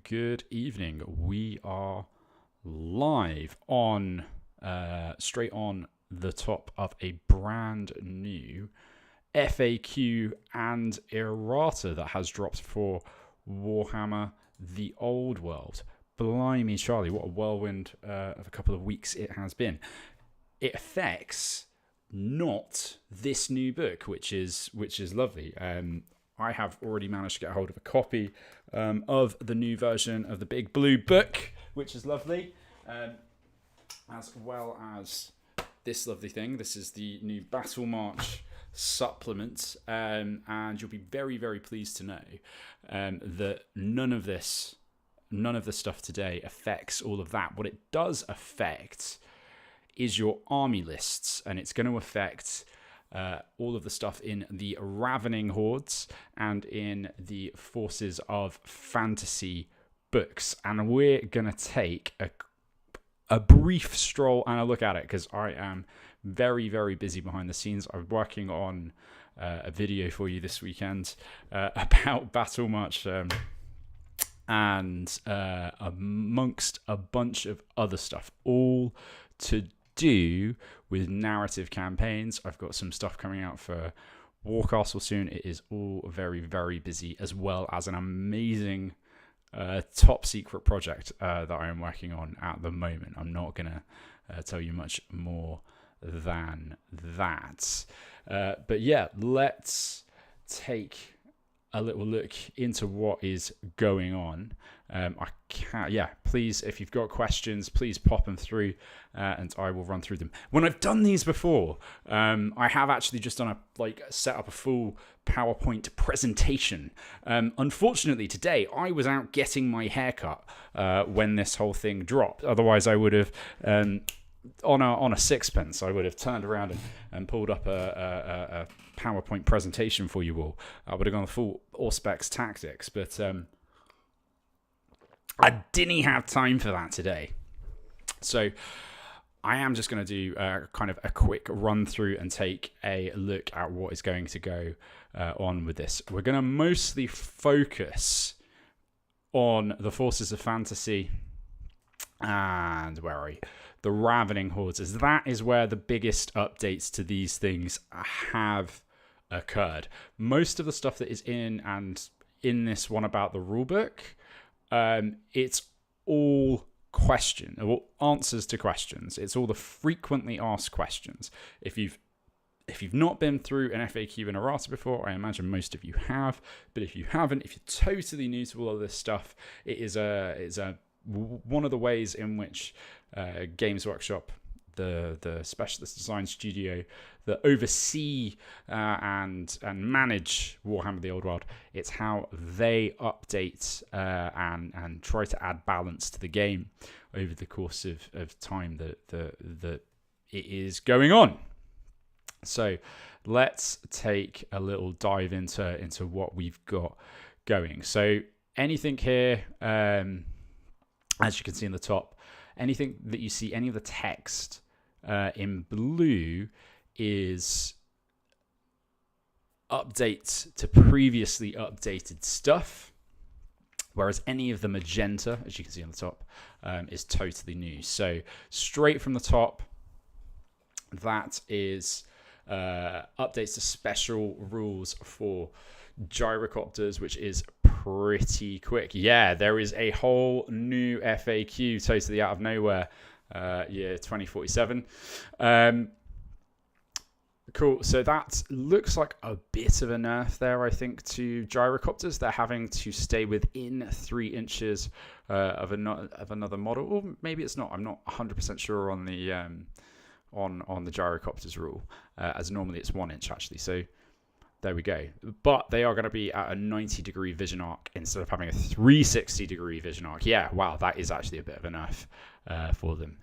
good evening. We are live on, straight on the top of a brand new FAQ and errata that has dropped for Warhammer The Old World. Blimey, Charlie, what a whirlwind of a couple of weeks it has been. It affects not this new book, which is lovely. I have already managed to get a hold of a copy of the new version of the Big Blue Book, which is lovely, as well as this lovely thing. This is the new Battle March supplement, and you'll be very, very pleased to know that none of the stuff today affects all of that. What it does affect is your army lists, and it's going to affect all of the stuff in the Ravening Hordes and in the Forces of Fantasy books. And we're going to take a brief stroll and a look at it, because I am very, very busy behind the scenes. I'm working on a video for you this weekend about Battle March and amongst a bunch of other stuff, all to do with narrative campaigns. I've got some stuff coming out for Warcastle soon. It is all very, very busy, as well as an amazing top secret project that I am working on at the moment. I'm not going to tell you much more than that. But yeah, let's take a little look into what is going on. Please, if you've got questions, please pop them through and I will run through them. When I've done these before, I have actually just set up a full PowerPoint presentation. Unfortunately, today I was out getting my haircut when this whole thing dropped. Otherwise, I would have on a sixpence, I would have turned around and pulled up a PowerPoint presentation for you all. I would have gone full Auspex tactics, but I didn't have time for that today. So I am just going to do kind of a quick run through and take a look at what is going to go on with this. We're going to mostly focus on the Forces of Fantasy and the Ravening Hordes, as that is where the biggest updates to these things have occurred. Most of the stuff that is in this one about the rulebook, it's all answers to questions. It's all the frequently asked questions. If you've not been through an FAQ and errata before, I imagine most of you have. But if you haven't, if you're totally new to all of this stuff, it's one of the ways in which Games Workshop, the specialist design studio that oversee and manage Warhammer The Old World, it's how they update and try to add balance to the game over the course of time that it is going on. So let's take a little dive into what we've got going. So anything here, as you can see in the top, anything that you see, any of the text in blue is updates to previously updated stuff, whereas any of the magenta, as you can see on the top, is totally new. So straight from the top, that is updates to special rules for gyrocopters, which is pretty quick. Yeah, there is a whole new FAQ totally out of nowhere, year 2047. Cool. So that looks like a bit of a nerf there, I think, to gyrocopters. They're having to stay within 3 inches of another model, or maybe it's not. I'm not 100% sure on the on the gyrocopters rule, as normally it's 1 inch actually. So there we go. But they are going to be at a 90-degree vision arc instead of having a 360-degree vision arc. Yeah, wow, that is actually a bit of a nerf for them,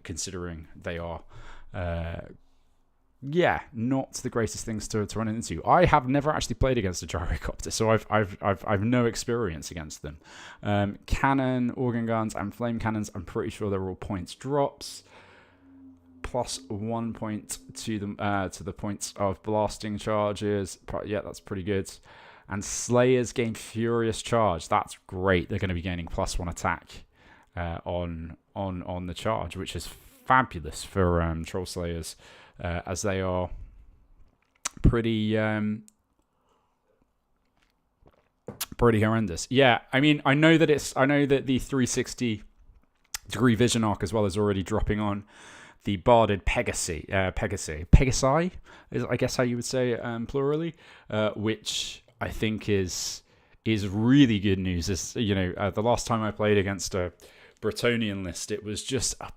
considering they are, not the greatest things to run into. I have never actually played against a gyrocopter, so I've no experience against them. Cannon, organ guns, and flame cannons, I'm pretty sure they're all points drops. Plus 1 point to the points of blasting charges. Yeah, that's pretty good. And Slayers gain Furious Charge. That's great. They're going to be gaining +1 attack on the charge, which is fabulous for Troll Slayers, as they are pretty horrendous. Yeah, I mean, I know that the 360-degree vision arc as well is already dropping on the barded Pegasi is, I guess, how you would say it, plurally, which I think is really good news. The last time I played against a Bretonnian list, it was just a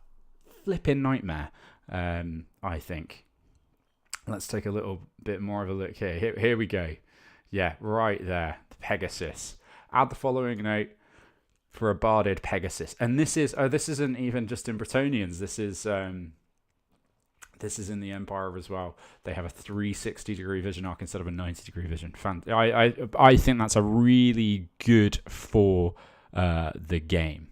flipping nightmare. I think. Let's take a little bit more of a look here. Here we go. Yeah, right there, the Pegasus. Add the following note for a barded Pegasus, and this isn't even just in Bretonnians. This is in the Empire as well. They have a 360-degree vision arc instead of a 90-degree vision. I think that's a really good for the game.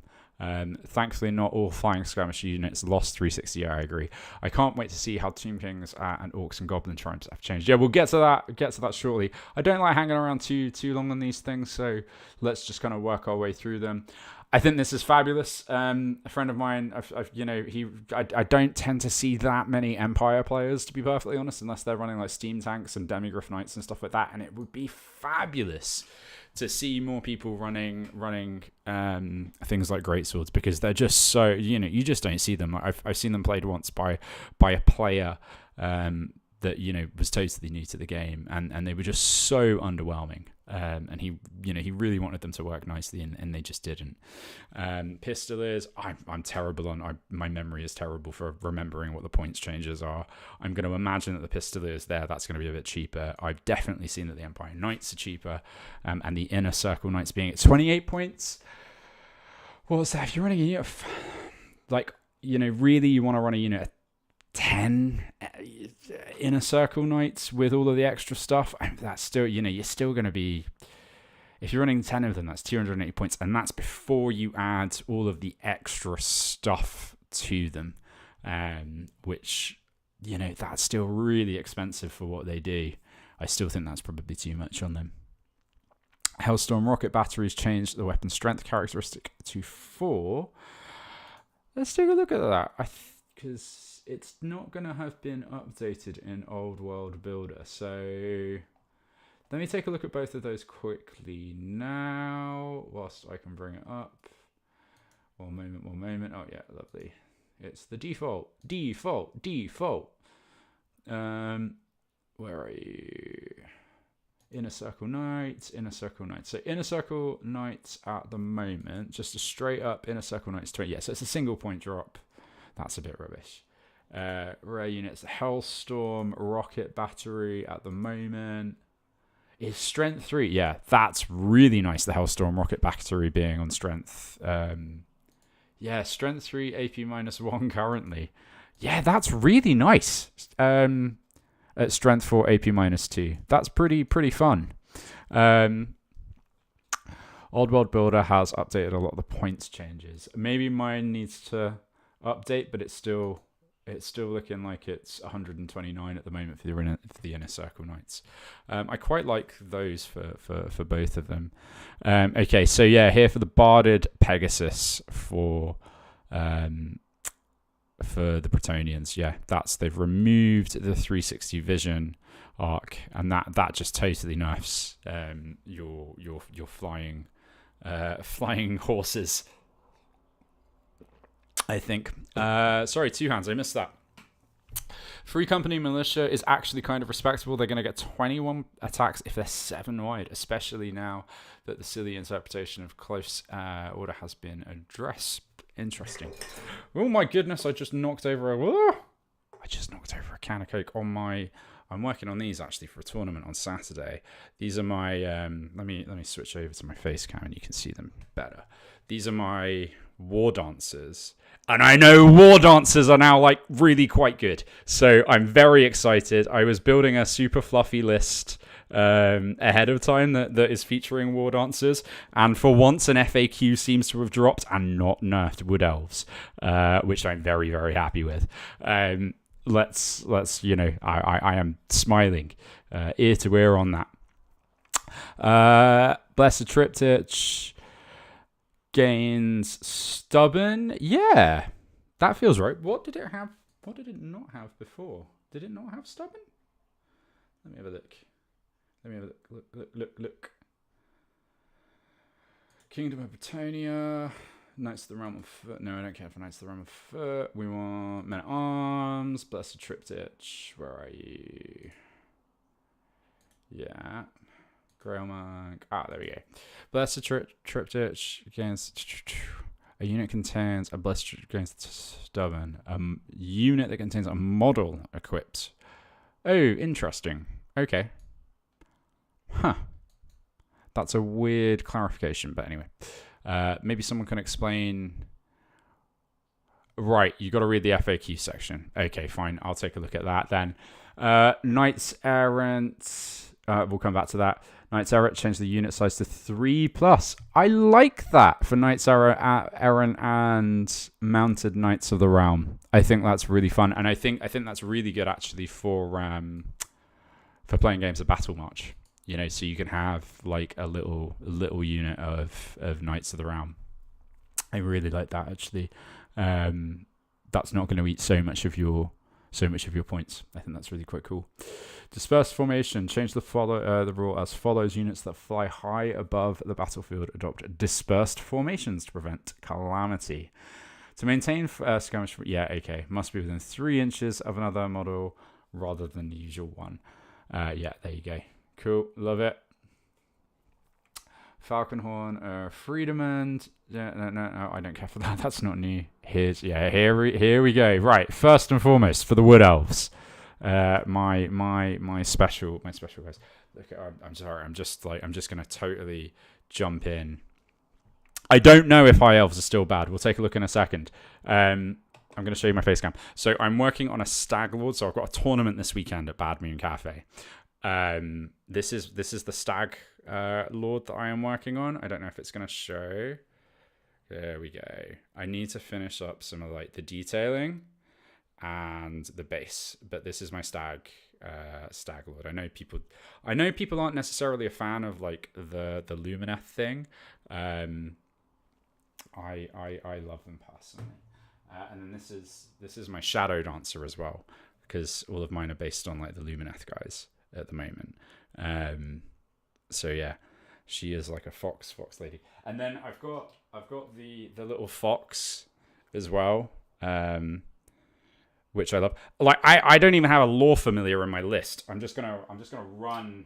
Thankfully, not all flying skirmish units lost 360. Yeah, I agree. I can't wait to see how Tomb Kings and Orcs and Goblin Tribes have changed. Yeah, we'll get to that shortly. I don't like hanging around too long on these things, so let's just kind of work our way through them. I think this is fabulous. A friend of mine, I don't tend to see that many Empire players, to be perfectly honest, unless they're running like Steam Tanks and Demigryph Knights and stuff like that. And it would be fabulous to see more people running things like greatswords, because they're just so, you just don't see them. I've seen them played once by a player that was totally new to the game, and they were just so underwhelming. And he really wanted them to work nicely, and they just didn't. Pistoliers, I'm terrible on. My memory is terrible for remembering what the points changes are. I'm going to imagine that the Pistoliers that's going to be a bit cheaper. I've definitely seen that the Empire Knights are cheaper, and the Inner Circle Knights being at 28 points. What's that? If you're running a unit of, really you want to run a unit of 10 Inner Circle Knights with all of the extra stuff, that's still, you're still going to be, if you're running 10 of them, that's 280 points, and that's before you add all of the extra stuff to them, which, that's still really expensive for what they do. I still think that's probably too much on them. Hellstorm rocket batteries changed the weapon strength characteristic to 4. Let's take a look at that. Because it's not going to have been updated in Old World Builder. So let me take a look at both of those quickly now, whilst I can bring it up. One moment. Oh, yeah, lovely. It's the default. Where are you? Inner Circle Knights. So Inner Circle Knights at the moment, just a straight up Inner Circle Knights 20. Yeah, so it's a single point drop. That's a bit rubbish. Rare units, the Hellstorm rocket battery at the moment is strength 3. Yeah, that's really nice. The Hellstorm rocket battery being on strength. Strength 3, AP -1 currently. Yeah, that's really nice. At strength 4, AP -2. That's pretty fun. Old World Builder has updated a lot of the points changes. Maybe mine needs to update, but it's still looking like it's 129 at the moment for the Inner Circle Knights. I quite like those for both of them. Okay, so yeah, here for the barded Pegasus for the Bretonnians. Yeah, they've removed the 360 vision arc, and that just totally nerfs your flying horses, I think. Sorry, Two Hands, I missed that. Free Company Militia is actually kind of respectable. They're going to get 21 attacks if they're 7 wide, especially now that the silly interpretation of close order has been addressed. Interesting. Oh my goodness, I just knocked over a can of Coke on my... I'm working on these actually for a tournament on Saturday. These are my... let me switch over to my face cam and you can see them better. These are my War Dancers. And I know War Dancers are now like really quite good. So I'm very excited. I was building a super fluffy list ahead of time that is featuring War Dancers. And for once, an FAQ seems to have dropped and not nerfed Wood Elves, which I'm very, very happy with. Let's I am smiling ear to ear on that. Blessed Triptych gains Stubborn. Yeah, that feels right. What did it have? What did it not have before? Did it not have Stubborn? Let me have a look. Look. Kingdom of Britannia. Knights of the Realm of Foot. No, I don't care for Knights of the Realm of Foot. We want Men at Arms. Blessed Triptych. Where are you? Yeah. Grail Monk. There we go. Blessed Triptych against a unit contains a Blessed Triptych against Stubborn. A unit that contains a model equipped. Oh, interesting. Okay. Huh. That's a weird clarification, but anyway. Maybe someone can explain. Right, you got to read the FAQ section. Okay, fine. I'll take a look at that then. Knights Errant. We'll come back to that. Knights Errant changed the unit size to 3+. I like that for Knights Errant and Mounted Knights of the Realm. I think that's really fun, and I think that's really good actually for playing games of Battle March. You know, so you can have like a little unit of Knights of the Realm. I really like that actually. That's not going to eat so much of your points. I think that's really quite cool. Dispersed formation. Change the rule as follows: units that fly high above the battlefield adopt dispersed formations to prevent calamity. To maintain skirmish. Yeah, okay. Must be within 3 inches of another model rather than the usual one. Yeah, there you go. Cool, love it. Falconhorn, Freedom. Yeah, no, I don't care for that. That's not new. Here we go. Right, first and foremost for the Wood Elves, my special guys. Look, I'm sorry. I'm just gonna totally jump in. I don't know if High Elves are still bad. We'll take a look in a second. I'm going to show you my face cam. So I'm working on a Stag Lord. So I've got a tournament this weekend at Bad Moon Cafe. This is the Stag Lord that I am working on. I don't know if it's going to show. There we go. I need to finish up some of like the detailing and the base, but this is my Stag Lord. I know people aren't necessarily a fan of like the Lumineth thing. I love them personally. And then this is my Shadow Dancer as well, because all of mine are based on like the Lumineth guys at the moment. So yeah, she is like a fox lady. And then I've got the little fox as well, which I love. Like I don't even have a lore familiar in my list. I'm just gonna run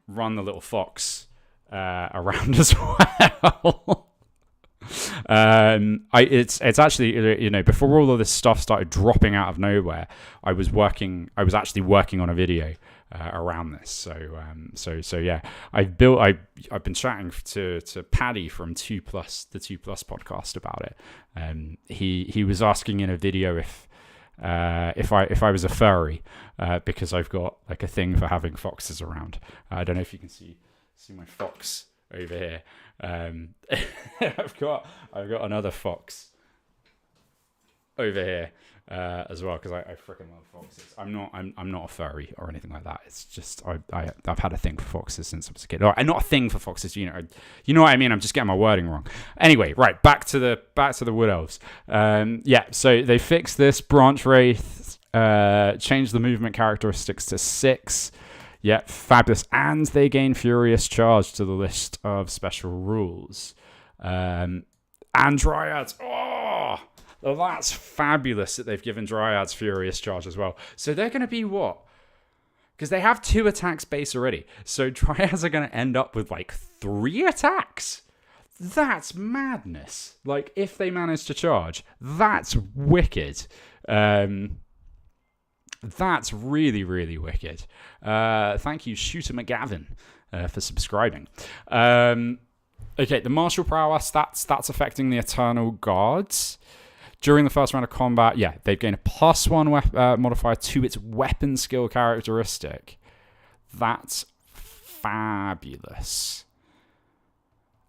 the little fox around as well. It's actually, you know, before all of this stuff started dropping out of nowhere, I was actually working on a video around this. So yeah, I've been chatting to Paddy from the 2 Plus podcast about it. He was asking in a video if I was a furry, because I've got like a thing for having foxes around. I don't know if you can see my fox over here. I've got another fox over here as well, because I freaking love foxes. I'm not a furry or anything like that. It's just I've had a thing for foxes since I was a kid. Or, not a thing for foxes, you know what I mean. I'm just getting my wording wrong. Anyway, right, back to the Wood Elves. Yeah, so they fixed this branch wraith, changed the movement characteristics to 6. Yeah, fabulous. And they gain Furious Charge to the list of special rules. And Dryads. Oh, that's fabulous that they've given Dryads Furious Charge as well. So they're going to be what? Because they have 2 attacks base already. So Dryads are going to end up with like 3 attacks. That's madness. Like, if they manage to charge, that's wicked. That's really, really wicked. Thank you, Shooter McGavin, for subscribing. Okay, the martial prowess, that's affecting the Eternal Guards. During the first round of combat, yeah, they've gained a +1 modifier to its weapon skill characteristic. That's fabulous.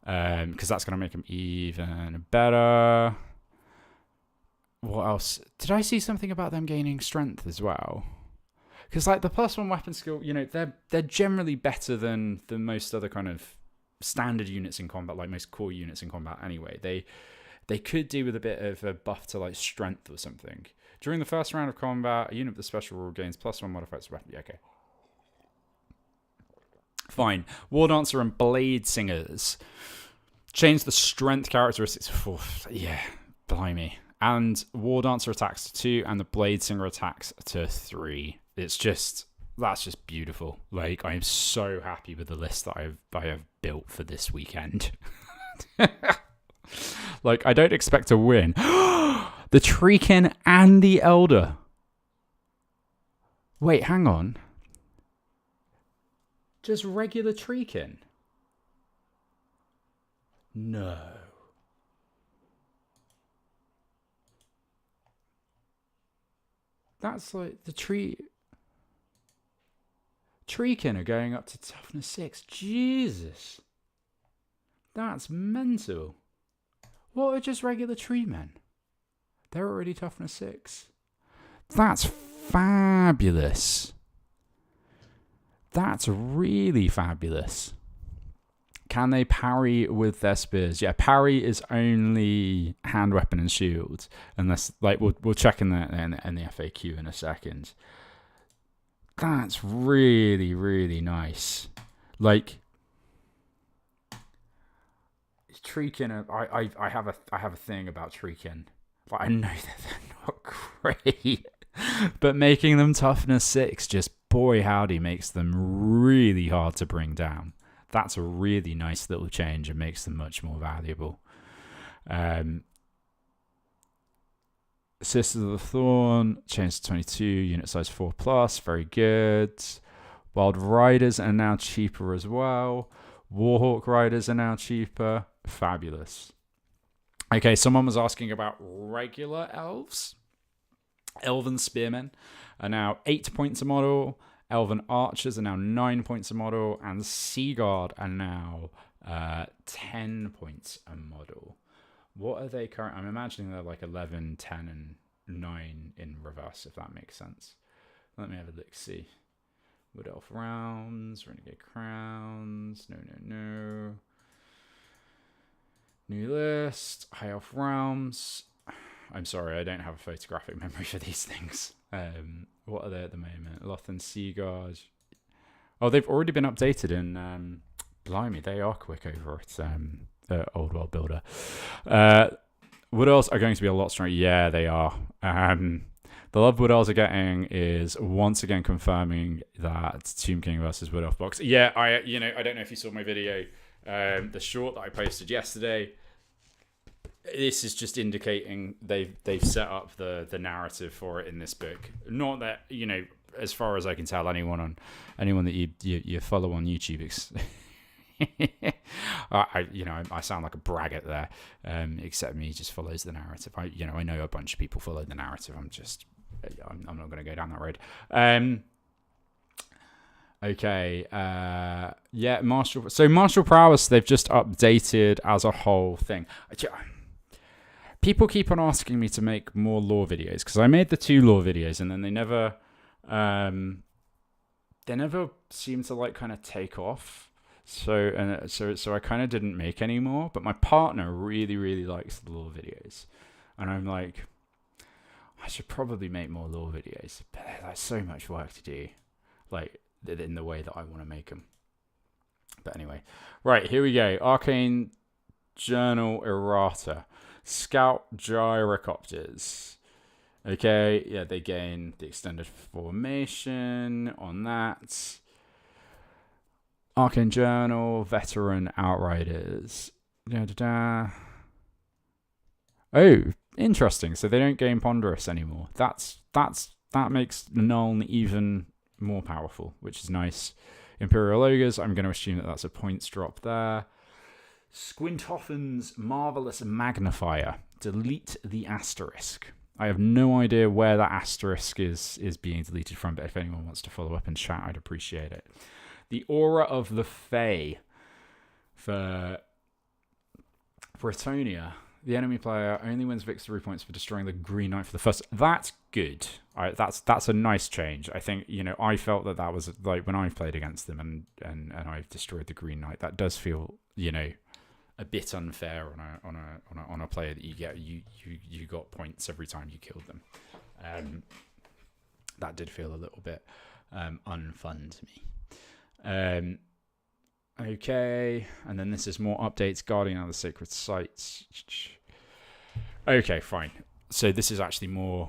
Because that's going to make them even better. What else? Did I see something about them gaining strength as well? Because like the +1 weapon skill, they're generally better than most other kind of standard units in combat, like most core units in combat anyway. They could do with a bit of a buff to like strength or something. During the first round of combat, a unit with the special rule gains +1 modifiers to weapon. Yeah, okay. Fine. War Dancer and Blade Singers. Change the strength characteristics to 4. Yeah, blimey. And War Dancer attacks to 2 and the Blade Singer attacks to 3. That's just beautiful. Like, I am so happy with the list that I have built for this weekend. Like, I don't expect to win. The Treekin and the Elder. Wait, hang on. Just regular Treekin? No. That's like the Treekin are going up to toughness 6. Jesus. That's mental. What are just regular tree men? They're already toughness 6. That's fabulous. That's really fabulous. Can they parry with their spears? Yeah, parry is only hand weapon and shield, unless like we'll check in the FAQ in a second. That's really, really nice. Like Treekin, I have a thing about Treekin. Like, I know that they're not great, but making them toughness 6, just boy howdy, makes them really hard to bring down. That's a really nice little change and makes them much more valuable. Sisters of the Thorn, change to 22, unit size 4+, very good. Wild Riders are now cheaper as well. Warhawk Riders are now cheaper. Fabulous. Okay, someone was asking about regular elves. Elven Spearmen are now 8 points a model. Elven Archers are now 9 points a model. And Sea Guard are now 10 points a model. What are they current? I'm imagining they're like 11, 10, and 9 in reverse, if that makes sense. Let me have a look, see. Wood Elf Rounds, Renegade Crowns, no. New list, High Elf Realms. I'm sorry, I don't have a photographic memory for these things. What are they at the moment? Lothan Sea Guard. Oh, they've already been updated in... blimey, they are quick over at Old World Builder. Wood Elves are going to be a lot stronger. Yeah, they are. The love Wood Elves are getting is once again confirming that Tomb King versus Wood Elf box. Yeah, I don't know if you saw my video, the short that I posted yesterday. This is just indicating they've set up the narrative for it in this book. Not that, as far as I can tell, anyone that you follow on YouTube. I sound like a braggart there, except me just follows the narrative. I know a bunch of people follow the narrative. I'm not going to go down that road. Okay. Yeah, Martial Prowess, they've just updated as a whole thing. People keep on asking me to make more lore videos because I made the 2 lore videos and then they never seem to like kind of take off. So I kind of didn't make any more, but my partner really, really likes the lore videos. And I'm like, I should probably make more lore videos, but there's so much work to do, like in the way that I want to make them. But anyway, right, here we go. Arcane Journal Errata. Scout Gyrocopters. Okay, yeah, they gain the extended formation on that. Arcane Journal, Veteran Outriders. Oh, interesting. So they don't gain Ponderous anymore. That makes Nuln even more powerful, which is nice. Imperial Ogres, I'm going to assume that that's a points drop there. Squintoffin's Marvelous Magnifier. Delete the asterisk. I have no idea where that asterisk is being deleted from, but if anyone wants to follow up in chat, I'd appreciate it. The Aura of the Fae for Britonia. The enemy player only wins victory points for destroying the Green Knight for the first. That's good. That's a nice change. I think, I felt that was like when I've played against them and I've destroyed the Green Knight. That does feel, a bit unfair on a player that you got points every time you killed them. That did feel a little bit unfun to me. Okay, and then this is more updates. Guardian of the Sacred Sites. Okay, fine. So this is actually more.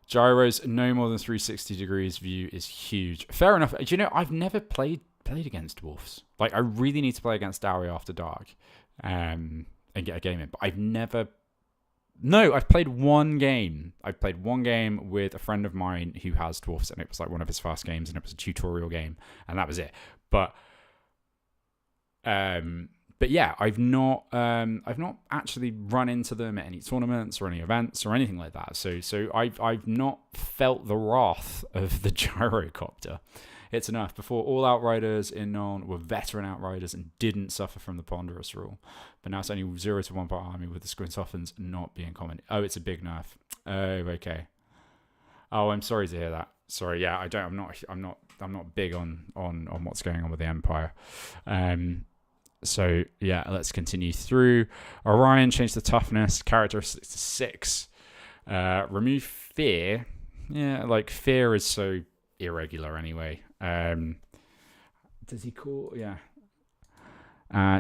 Gyros no more than 360 degrees view is huge. Fair enough. I've never played against dwarfs. Like, I really need to play against Dowry After Dark, and get a game in. But I've never. No, I've played one game. I've played one game with a friend of mine who has dwarfs, and it was like one of his first games, and it was a tutorial game, and that was it. But yeah, I've not actually run into them at any tournaments or any events or anything like that. So I've not felt the wrath of the gyrocopter. It's enough. Before, all Outriders in Nuln were veteran Outriders and didn't suffer from the Ponderous rule. But now it's only 0 to 1 per army, with the Squintoffins not being common. Oh, it's a big nerf. Oh, okay. Oh, I'm sorry to hear that. Sorry, yeah, I'm not big on what's going on with the Empire. So yeah, let's continue through. Orion changed the toughness characteristics to 6. Remove fear. Yeah, like fear is so irregular anyway. Does he call? Yeah.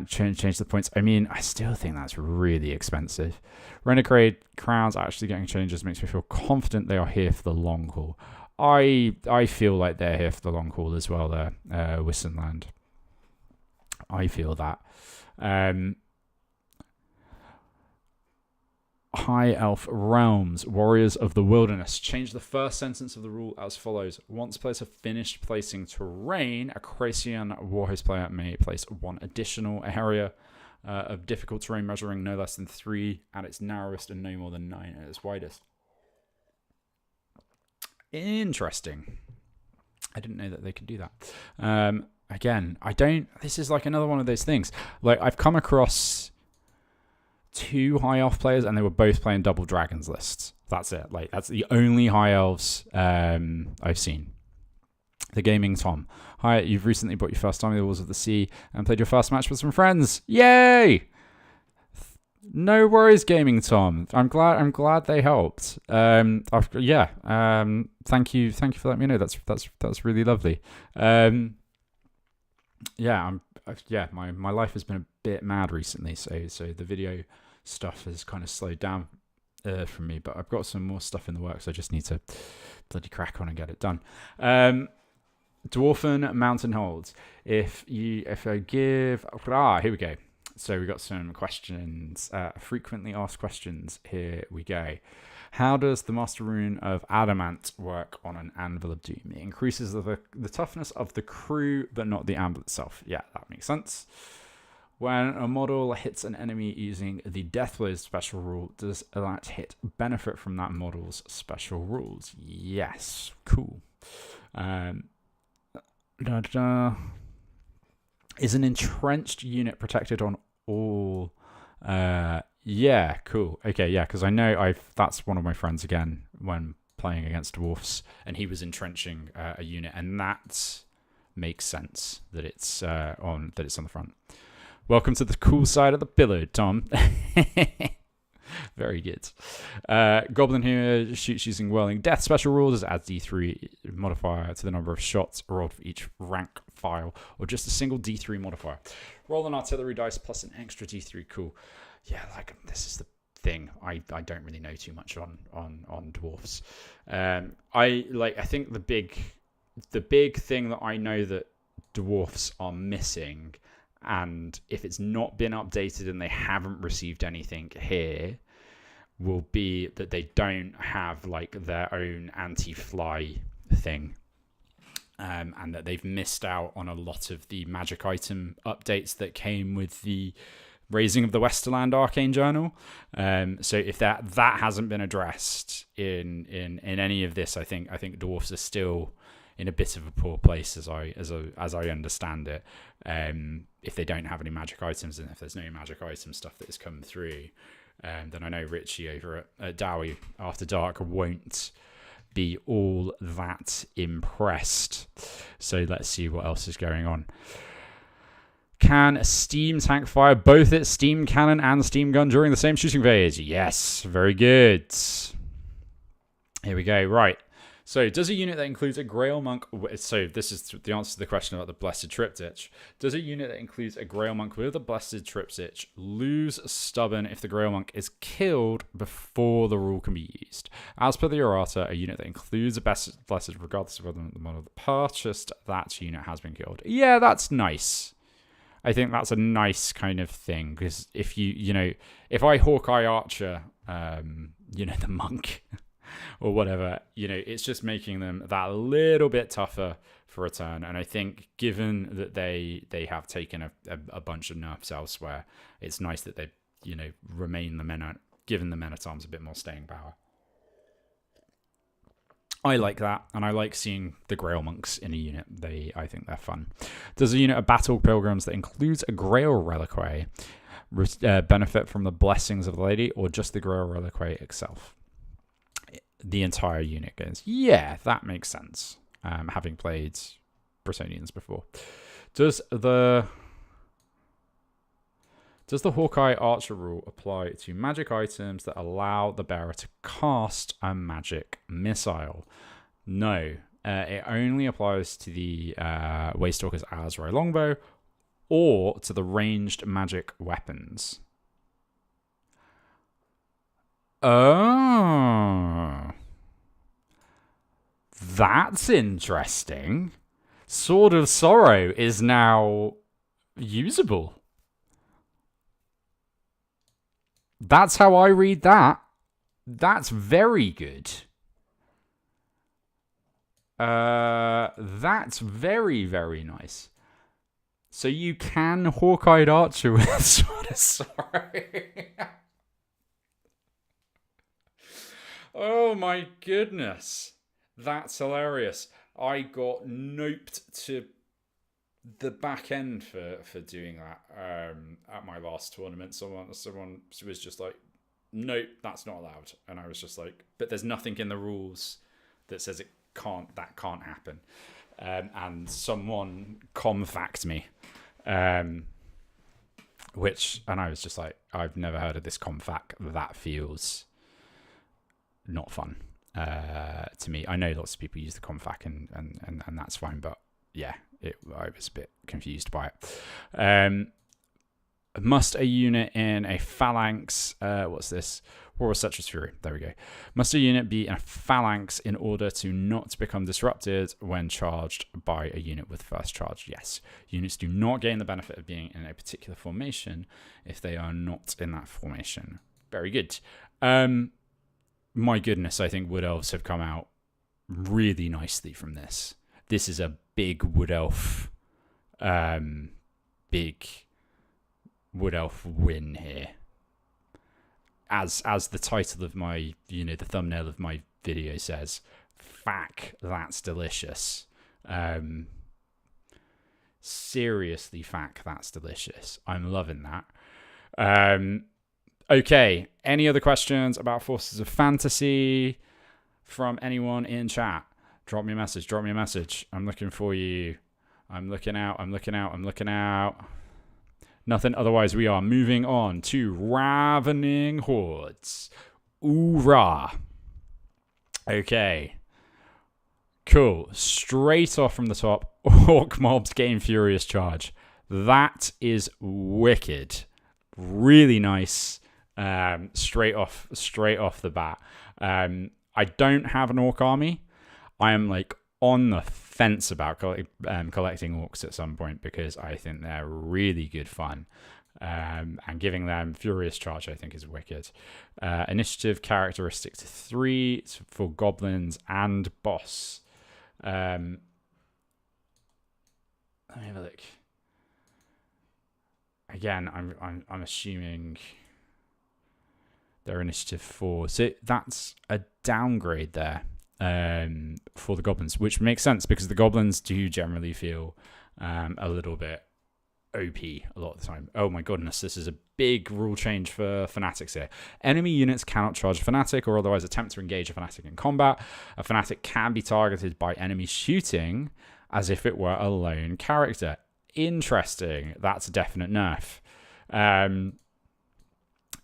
Change the points. I mean, I still think that's really expensive. Renegade crowns actually getting changes makes me feel confident they are here for the long haul. I feel like they're here for the long haul as well there, Wissenland. I feel that. High Elf Realms, Warriors of the Wilderness. Change the first sentence of the rule as follows. Once players have finished placing terrain, a Cracian Warhost player may place one additional area of difficult terrain measuring no less than 3 at its narrowest and no more than 9 at its widest. Interesting. I didn't know that they could do that. Again, this is like another one of those things. Like, I've come across 2 high elf players and they were both playing double dragons lists. That's it. Like, that's the only high elves I've seen. The Gaming Tom. Hi, you've recently bought your first time in the Walls of the Sea and played your first match with some friends. Yay! No worries, Gaming Tom. I'm glad they helped. Thank you for letting me know. That's really lovely. My life has been a bit mad recently, so the video stuff has kind of slowed down from me, but I've got some more stuff in the works. I just need to bloody crack on and get it done. Dwarfen Mountain Holds. Here we go. So we got some questions, frequently asked questions. Here we go. How does the Master Rune of Adamant work on an Anvil of Doom? It increases the toughness of the crew, but not the anvil itself. Yeah, that makes sense. When a model hits an enemy using the Deathblows special rule, does that hit benefit from that model's special rules? Yes. Cool. Is an entrenched unit protected on all? Yeah, cool. Okay, yeah, because I know that's one of my friends again when playing against dwarfs, and he was entrenching a unit, and that makes sense that it's on the front. Welcome to the cool side of the pillow, Tom. Very good. Goblin here shoots using Whirling Death special rules. Adds D3 modifier to the number of shots rolled for each rank file, or just a single D3 modifier. Roll an artillery dice plus an extra D3. Cool. Yeah, like, this is the thing. I don't really know too much on dwarfs. I think the big thing that I know that dwarfs are missing, and if it's not been updated and they haven't received anything here, will be that they don't have like their own anti-fly thing. And that they've missed out on a lot of the magic item updates that came with the Raising of the Westerland Arcane Journal. So if that hasn't been addressed in any of this, I think dwarfs are still in a bit of a poor place as I understand it. if they don't have any magic items, and if there's no magic item stuff that has come through, then I know Richie over at Dowie After Dark won't be all that impressed. So let's see what else is going on. Can a steam tank fire both its steam cannon and steam gun during the same shooting phase? Yes, very good. Here we go. Right. So, does a unit that includes a Grail Monk... So, this is the answer to the question about the Blessed Triptych. Does a unit that includes a Grail Monk with a Blessed Triptych lose Stubborn if the Grail Monk is killed before the rule can be used? As per the errata, a unit that includes a Blessed, regardless of whether the model purchased that unit has been killed. Yeah, that's nice. I think that's a nice kind of thing, because if if I Hawkeye Archer, the monk or whatever, it's just making them that little bit tougher for a turn. And I think given that they have taken a bunch of nerfs elsewhere, it's nice that they, remain given the Men-at-Arms a bit more staying power. I like that, and I like seeing the Grail Monks in a unit. I think they're fun. Does a unit of Battle Pilgrims that includes a Grail Reliquary benefit from the blessings of the lady, or just the Grail Reliquary itself? The entire unit goes, yeah, that makes sense. Having played Bretonians before. Does the Hawkeye Archer rule apply to magic items that allow the bearer to cast a magic missile? No. It only applies to the Waystalker's Azrai Longbow or to the ranged magic weapons. Oh. That's interesting. Sword of Sorrow is now usable. That's how I read that. That's very good. That's very, very nice. So you can Hawkeye Archer with Sword of Sorrow. Oh my goodness. That's hilarious. I got noped to the back end for doing that at my last tournament. Someone was just like, nope, that's not allowed. And I was just like, but there's nothing in the rules that says that can't happen. And someone confacted me, and I was just like, I've never heard of this confac. That feels not fun to me. I know lots of people use the confac and that's fine, but yeah, I was a bit confused by it. Must a unit in a phalanx, what's this? War of Cetrus Fury. There we go. Must a unit be in a phalanx in order to not become disrupted when charged by a unit with first charge? Yes. Units do not gain the benefit of being in a particular formation if they are not in that formation. Very good. My goodness, I think Wood Elves have come out really nicely from this. This is a big Wood Elf win here. As the title of my, the thumbnail of my video says, "Fack, that's delicious." Seriously, fack, that's delicious. I'm loving that. Okay, any other questions about Forces of Fantasy from anyone in chat? Drop me a message. I'm looking for you. I'm looking out. Nothing. Otherwise, we are moving on to Ravening Hordes. Oorah. Okay. Cool. Straight off from the top, Orc mobs gain Furious Charge. That is wicked. Really nice. Straight off the bat. I don't have an Orc army. I am on the fence about collecting orcs at some point because I think they're really good fun. And giving them Furious Charge, I think, is wicked. Initiative characteristic to 3 for goblins and boss. Let me have a look. Again, I'm assuming they're initiative 4, so that's a downgrade there. For the goblins, which makes sense because the goblins do generally feel a little bit OP a lot of the time. Oh my goodness, this is a big rule change for fanatics here. Enemy units cannot charge a fanatic or otherwise attempt to engage a fanatic in combat. A fanatic can be targeted by enemy shooting as if it were a lone character. Interesting. That's a definite nerf.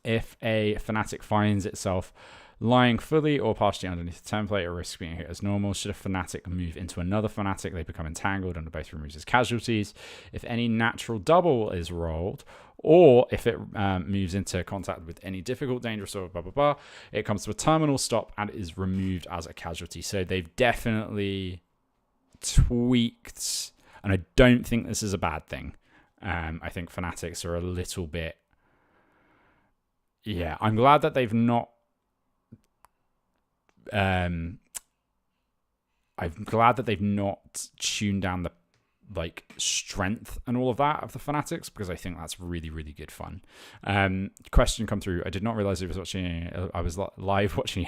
If a fanatic finds itself lying fully or partially underneath the template or risk being hit as normal, should a fanatic move into another fanatic, they become entangled and are both removed as casualties. If any natural double is rolled, or if it moves into contact with any difficult, dangerous, or blah, blah, blah, it comes to a terminal stop and is removed as a casualty. So they've definitely tweaked, and I don't think this is a bad thing. I think fanatics are a little bit... Yeah, I'm glad that they've not... I'm glad that they've not tuned down the strength and all of that of the fanatics, because I think that's really, really good fun. Question come through. I did not realize I was watching. I was live watching.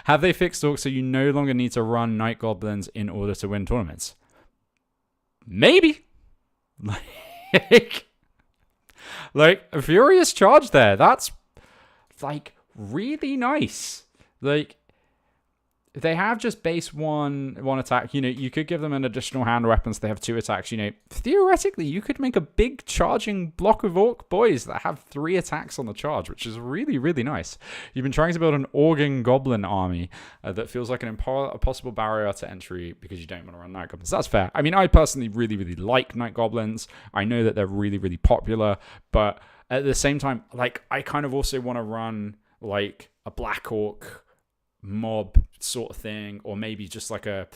Have they fixed Orcs so you no longer need to run Night Goblins in order to win tournaments? Maybe. Like a Furious Charge there. That's really nice. They have just base one attack. You could give them an additional hand weapon so they have 2 attacks. Theoretically, you could make a big charging block of Orc boys that have 3 attacks on the charge, which is really, really nice. You've been trying to build an Organ Goblin army that feels like a possible barrier to entry because you don't want to run Night Goblins. That's fair. I mean, I personally really, really like Night Goblins. I know that they're really, really popular, but at the same time, I kind of also want to run a Black Orc mob sort of thing, or maybe just a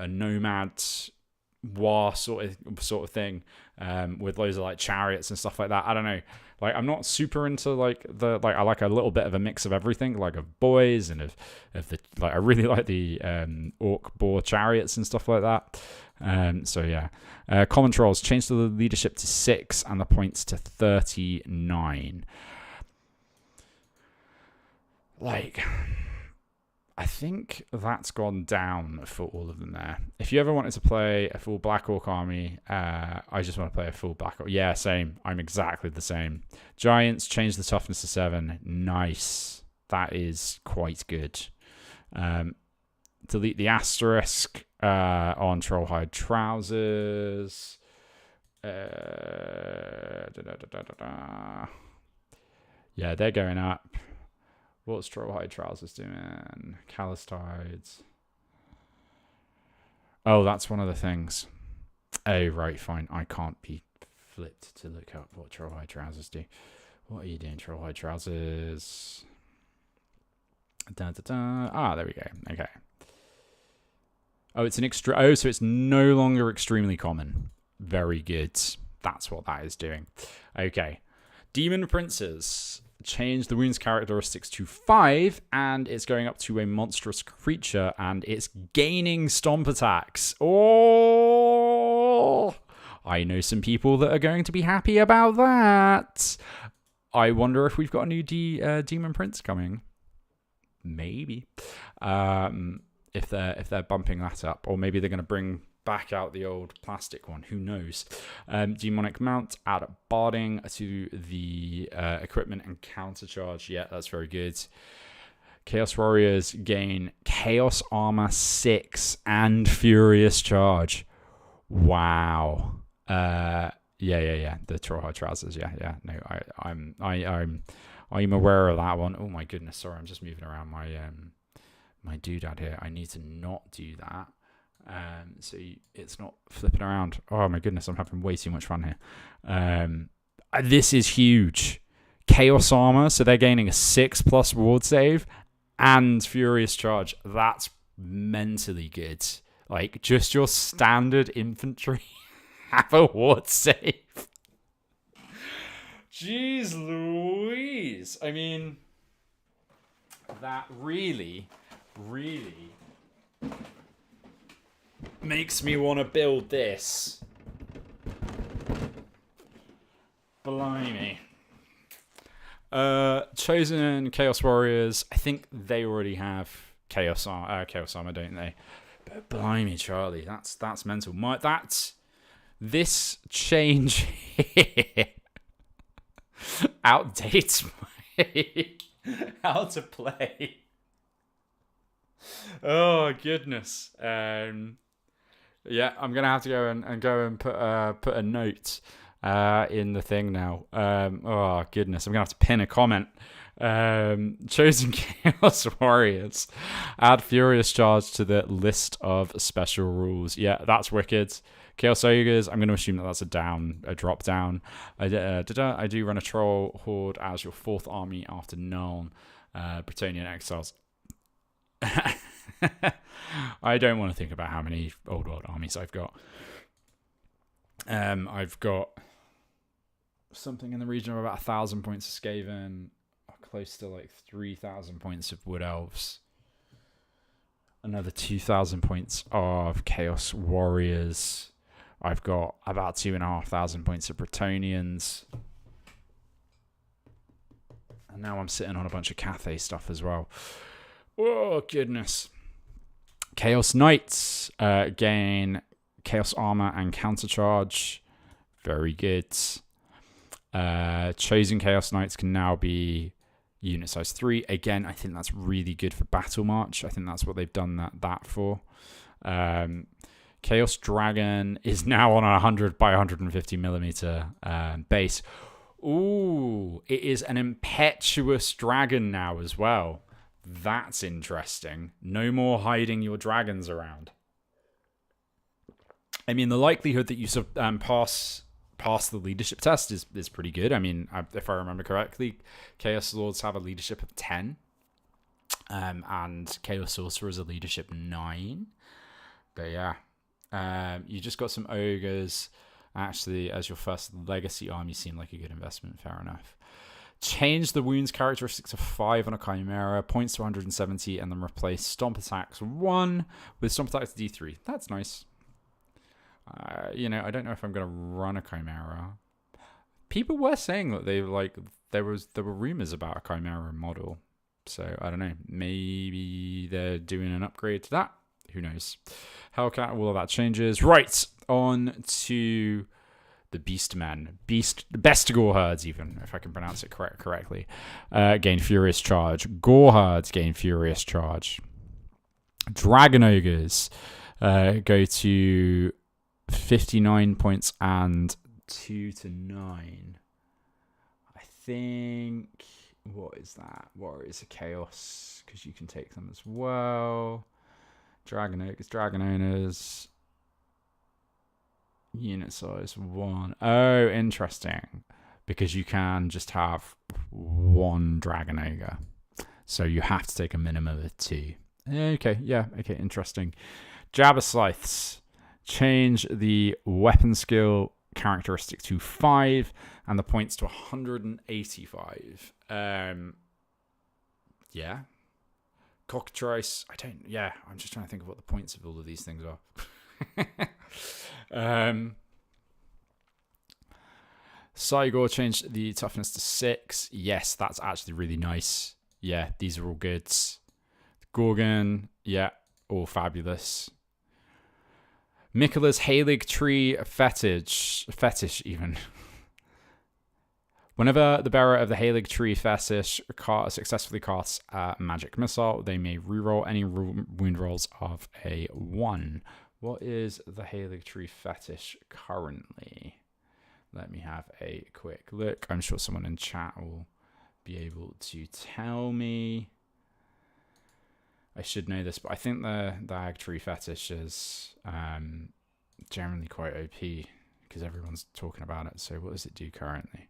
nomad war sort of thing, with loads of chariots and stuff like that. I don't know. I'm not super into I like a little bit of a mix of everything, of boys and of the I really like the orc boar chariots and stuff like that. So yeah, common trolls change the leadership to 6 and the points to 39. I think that's gone down for all of them there. If you ever wanted to play a full Black Orc army, I just want to play a full Black Orc. Yeah, same. I'm exactly the same. Giants, change the toughness to 7. Nice. That is quite good. Delete the asterisk on Trollhide trousers. Yeah, they're going up. What's Trollhide trousers doing? Callistides. Oh, that's one of the things. Oh, right, fine. I can't be flipped to look up what Trollhide trousers do. What are you doing, Trollhide trousers? Ah, there we go. Okay. Oh, it's an so it's no longer extremely common. Very good. That's what that is doing. Okay. Demon Princes. Change the wounds characteristics to 5, and it's going up to a monstrous creature, and it's gaining stomp attacks. Oh, I know some people that are going to be happy about that. I wonder if we've got a new Demon Prince coming. Maybe. If they're bumping that up, or maybe they're going to bring back out the old plastic one. Who knows? Demonic Mount, add barding to the equipment and counter charge. Yeah, that's very good. Chaos Warriors gain Chaos Armor 6 and Furious Charge. Wow. Yeah. The Trollhide trousers. Yeah. No, I'm aware of that one. Oh my goodness. Sorry, I'm just moving around my doodad here. I need to not do that. So it's not flipping around. Oh my goodness, I'm having way too much fun here. This is huge. Chaos Armor, so they're gaining a 6+ ward save and Furious Charge. That's mentally good. Just your standard infantry have a ward save. Jeez Louise. I mean, that really makes me want to build this. Blimey. Chosen Chaos Warriors. I think they already have Chaos Armor, don't they? But blimey, Charlie, that's mental. This change here outdates my how to play. Oh goodness. Yeah, I'm gonna have to go and put a note in the thing now. Oh goodness, I'm gonna have to pin a comment. Chosen Chaos Warriors. Add Furious Charge to the list of special rules. Yeah, that's wicked. Chaos Ogres, I'm going to assume that that's a drop down. I do run a Troll Horde as your 4th army after Nuln. Bretonnian Exiles. I don't want to think about how many Old World armies I've got. I've got something in the region of about 1,000 points of Skaven, close to like 3,000 points of Wood Elves, another 2,000 points of Chaos Warriors. I've got about 2,500 points of Bretonnians. And now I'm sitting on a bunch of Cathay stuff as well. Oh, goodness. Chaos Knights gain Chaos Armor and Countercharge. Very good. Chosen Chaos Knights can now be unit size 3. Again, I think that's really good for Battle March. I think that's what they've done that for. Chaos Dragon is now on a 100 by 150 millimeter base. Ooh, it is an impetuous dragon now as well. That's interesting. No more hiding your dragons around. I mean, the likelihood that you pass the leadership test is pretty good. I mean, if I remember correctly, Chaos Lords have a leadership of 10. And Chaos Sorcerers a leadership 9. But yeah. You just got some ogres. Actually, as your first legacy army seemed like a good investment. Fair enough. Change the wounds characteristic to 5 on a Chimera, points to 170, and then replace Stomp Attacks 1 with Stomp Attacks D3. That's nice. I don't know if I'm going to run a Chimera. People were saying that there were rumors about a Chimera model. So, I don't know. Maybe they're doing an upgrade to that. Who knows? Hellcat, all of that changes. Right, on to the Beastmen. Bestigor Herds, even, if I can pronounce it correctly. Gain Furious Charge. Gore Herds gain Furious Charge. Dragon Ogres go to 59 points and 2 to 9. I think... What is that? Warriors of Chaos, because you can take them as well. Dragon Owners. Unit size 1. Oh, interesting. Because you can just have 1 Dragon Ogre. So you have to take a minimum of 2. Okay, yeah, okay, interesting. Jabber Scythes. Change the weapon skill characteristic to 5 and the points to 185. Yeah. Cockatrice. I'm just trying to think of what the points of all of these things are. Cygor changed the toughness to 6. Yes, that's actually really nice. Yeah, these are all good. Gorgon, yeah, all fabulous. Mikola's Halig Tree Fetish even. Whenever the bearer of the Halig Tree Fetish successfully casts a magic missile, they may reroll any wound rolls of a 1. What is the Halig Tree Fetish currently? Let me have a quick look. I'm sure someone in chat will be able to tell me. I should know this, but I think the Hag Tree Fetish is generally quite OP because everyone's talking about it. So what does it do currently?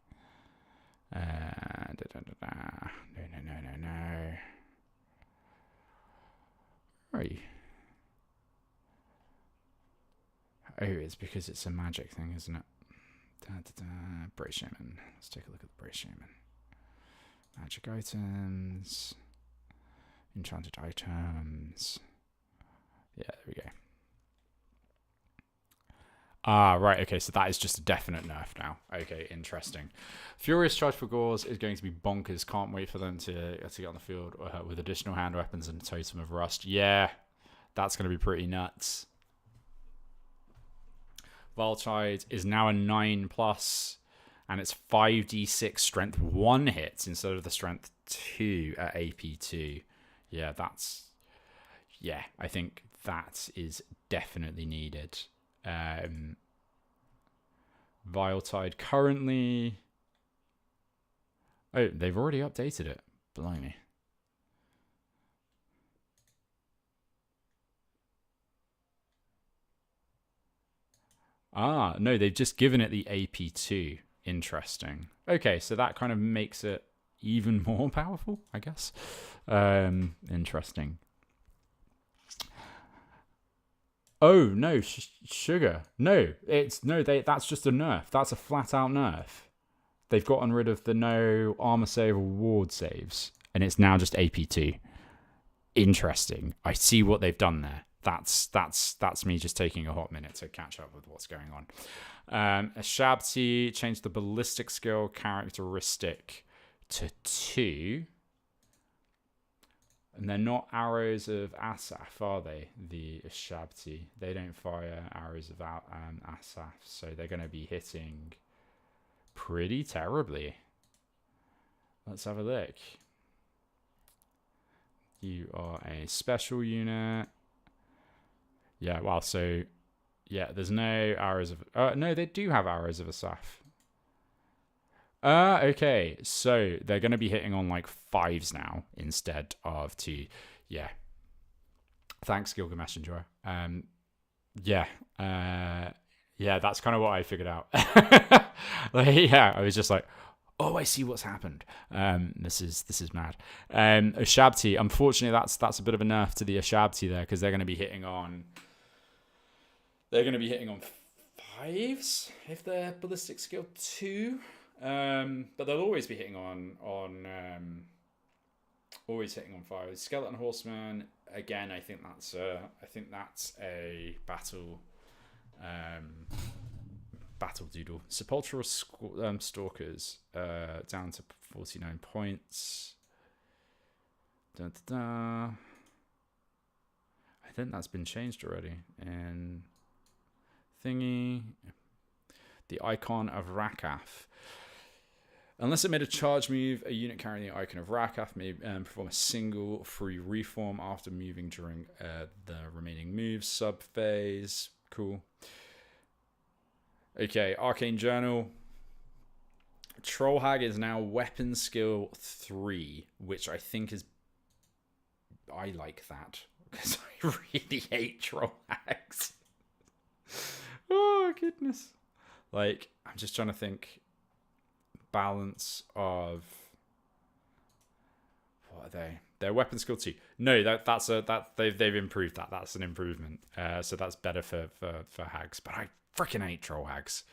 No. Where are you? Oh, it's because it's a magic thing, isn't it? Brace Shaman. Let's take a look at the Brace Shaman. Magic items. Enchanted items. Yeah, there we go. Ah, right, okay, so that is just a definite nerf now. Okay, interesting. Furious Charge for Gauls is going to be bonkers. Can't wait for them to get on the field with additional hand weapons and a Totem of Rust. Yeah, that's going to be pretty nuts. Viltide is now a 9+, and it's 5d6 strength 1 hits instead of the strength 2 at AP2. Yeah, I think that is definitely needed. Viltide currently... Oh, they've already updated it. Blimey. Ah, no, they've just given it the AP2. Interesting. Okay, so that kind of makes it even more powerful, I guess. Interesting. Oh, no, sugar. No, that's just a nerf. That's a flat out nerf. They've gotten rid of the no armor save or ward saves, and it's now just AP2. Interesting. I see what they've done there. That's me just taking a hot minute to catch up with what's going on. Ashabti changed the ballistic skill characteristic to 2. And they're not arrows of Asaph, are they? The Ashabti. They don't fire arrows of Asaph, so they're going to be hitting pretty terribly. Let's have a look. You are a special unit. Yeah, well, so... Yeah, there's no arrows of... no, they do have arrows of Asaph. Okay, so they're going to be hitting on like 5s now instead of 2. Yeah. Thanks, Gilgamesh Enjoyer. Yeah, that's kind of what I figured out. Yeah, I was just like, oh, I see what's happened. This is mad. Ashabti, unfortunately, that's a bit of a nerf to the Ashabti there, because they're going to be hitting on... They're going to be hitting on 5s if they're ballistic skill 2. But they'll always be hitting on always hitting on 5s. Skeleton Horseman, again, I think that's a battle doodle. Sepulchral Stalkers, down to 49 points. I think that's been changed already. And thingy, the Icon of Rakath. Unless it made a charge move, a unit carrying the Icon of Rakath may perform a single free reform after moving during the remaining moves sub-phase. Cool. Okay, Arcane Journal. Trollhag is now weapon skill 3, which I think is... I like that, because I really hate Trollhags. Oh, goodness. Like, I'm just trying to think... balance of what are they? They're weapon skill 2. No, they've improved that. That's an improvement. So that's better for hags. But I freaking hate troll hags.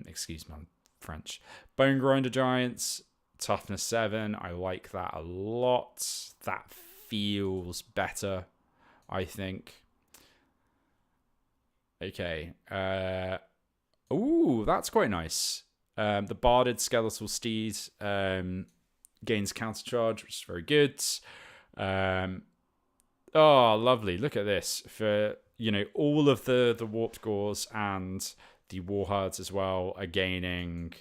Excuse my French. Bone Grinder Giants, toughness 7. I like that a lot. That feels better, I think. Okay. Ooh, that's quite nice. The Barded Skeletal Steed gains countercharge, which is very good. Oh, lovely. Look at this. For, all of the Warped Gores and the Warherds as well are gaining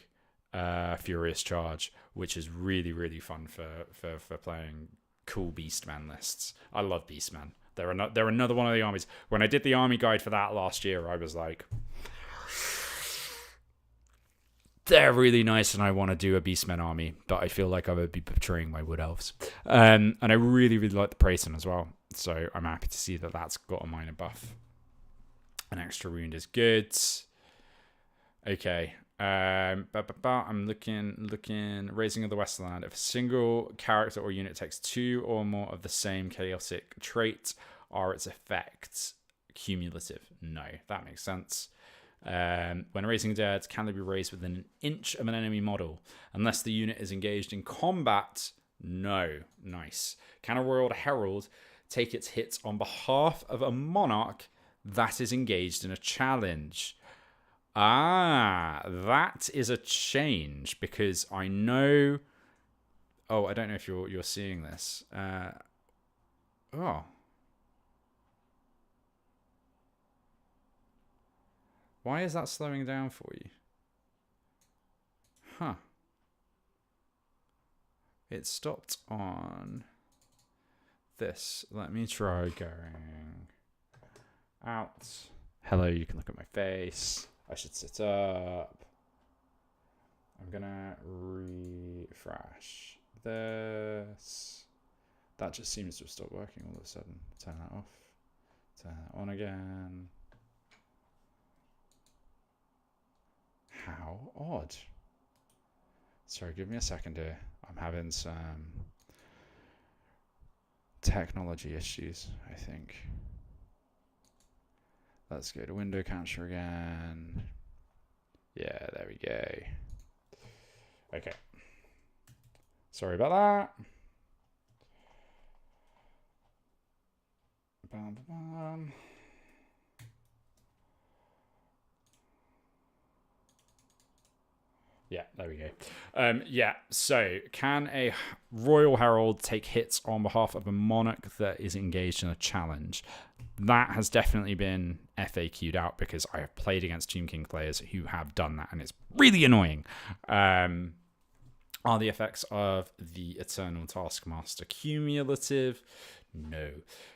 Furious Charge, which is really, really fun for playing cool Beastman lists. I love Beastmen. They're another one of the armies. When I did the army guide for that last year, I was like... They're really nice, and I want to do a Beastmen army, but I feel like I would be betraying my Wood Elves. And I really, really like the Praeton as well, so I'm happy to see that that's got a minor buff. An extra wound is good. Okay. I'm looking. Raising of the Westland. If a single character or unit takes 2 or more of the same chaotic trait, are its effects cumulative? No, that makes sense. When raising dead, can they be raised within an inch of an enemy model? Unless the unit is engaged in combat, no. Nice. Can a Royal Herald take its hits on behalf of a monarch that is engaged in a challenge? Ah, that is a change, because I know... Oh, I don't know if you're seeing this. Oh. Why is that slowing down for you? Huh. It stopped on this. Let me try going out. Hello, you can look at my face. I should sit up. I'm gonna refresh this. That just seems to have stopped working all of a sudden. Turn that off. Turn that on again. How odd. Sorry, give me a second here. I'm having some technology issues, I think. Let's go to window capture again. Yeah, there we go. Okay. Sorry about that. Bam, bam, bam. Yeah, there we go. Yeah, so can a Royal Herald take hits on behalf of a monarch that is engaged in a challenge? That has definitely been FAQ'd out because I have played against Tomb King players who have done that, and it's really annoying. Are the effects of the Eternal Taskmaster cumulative? No.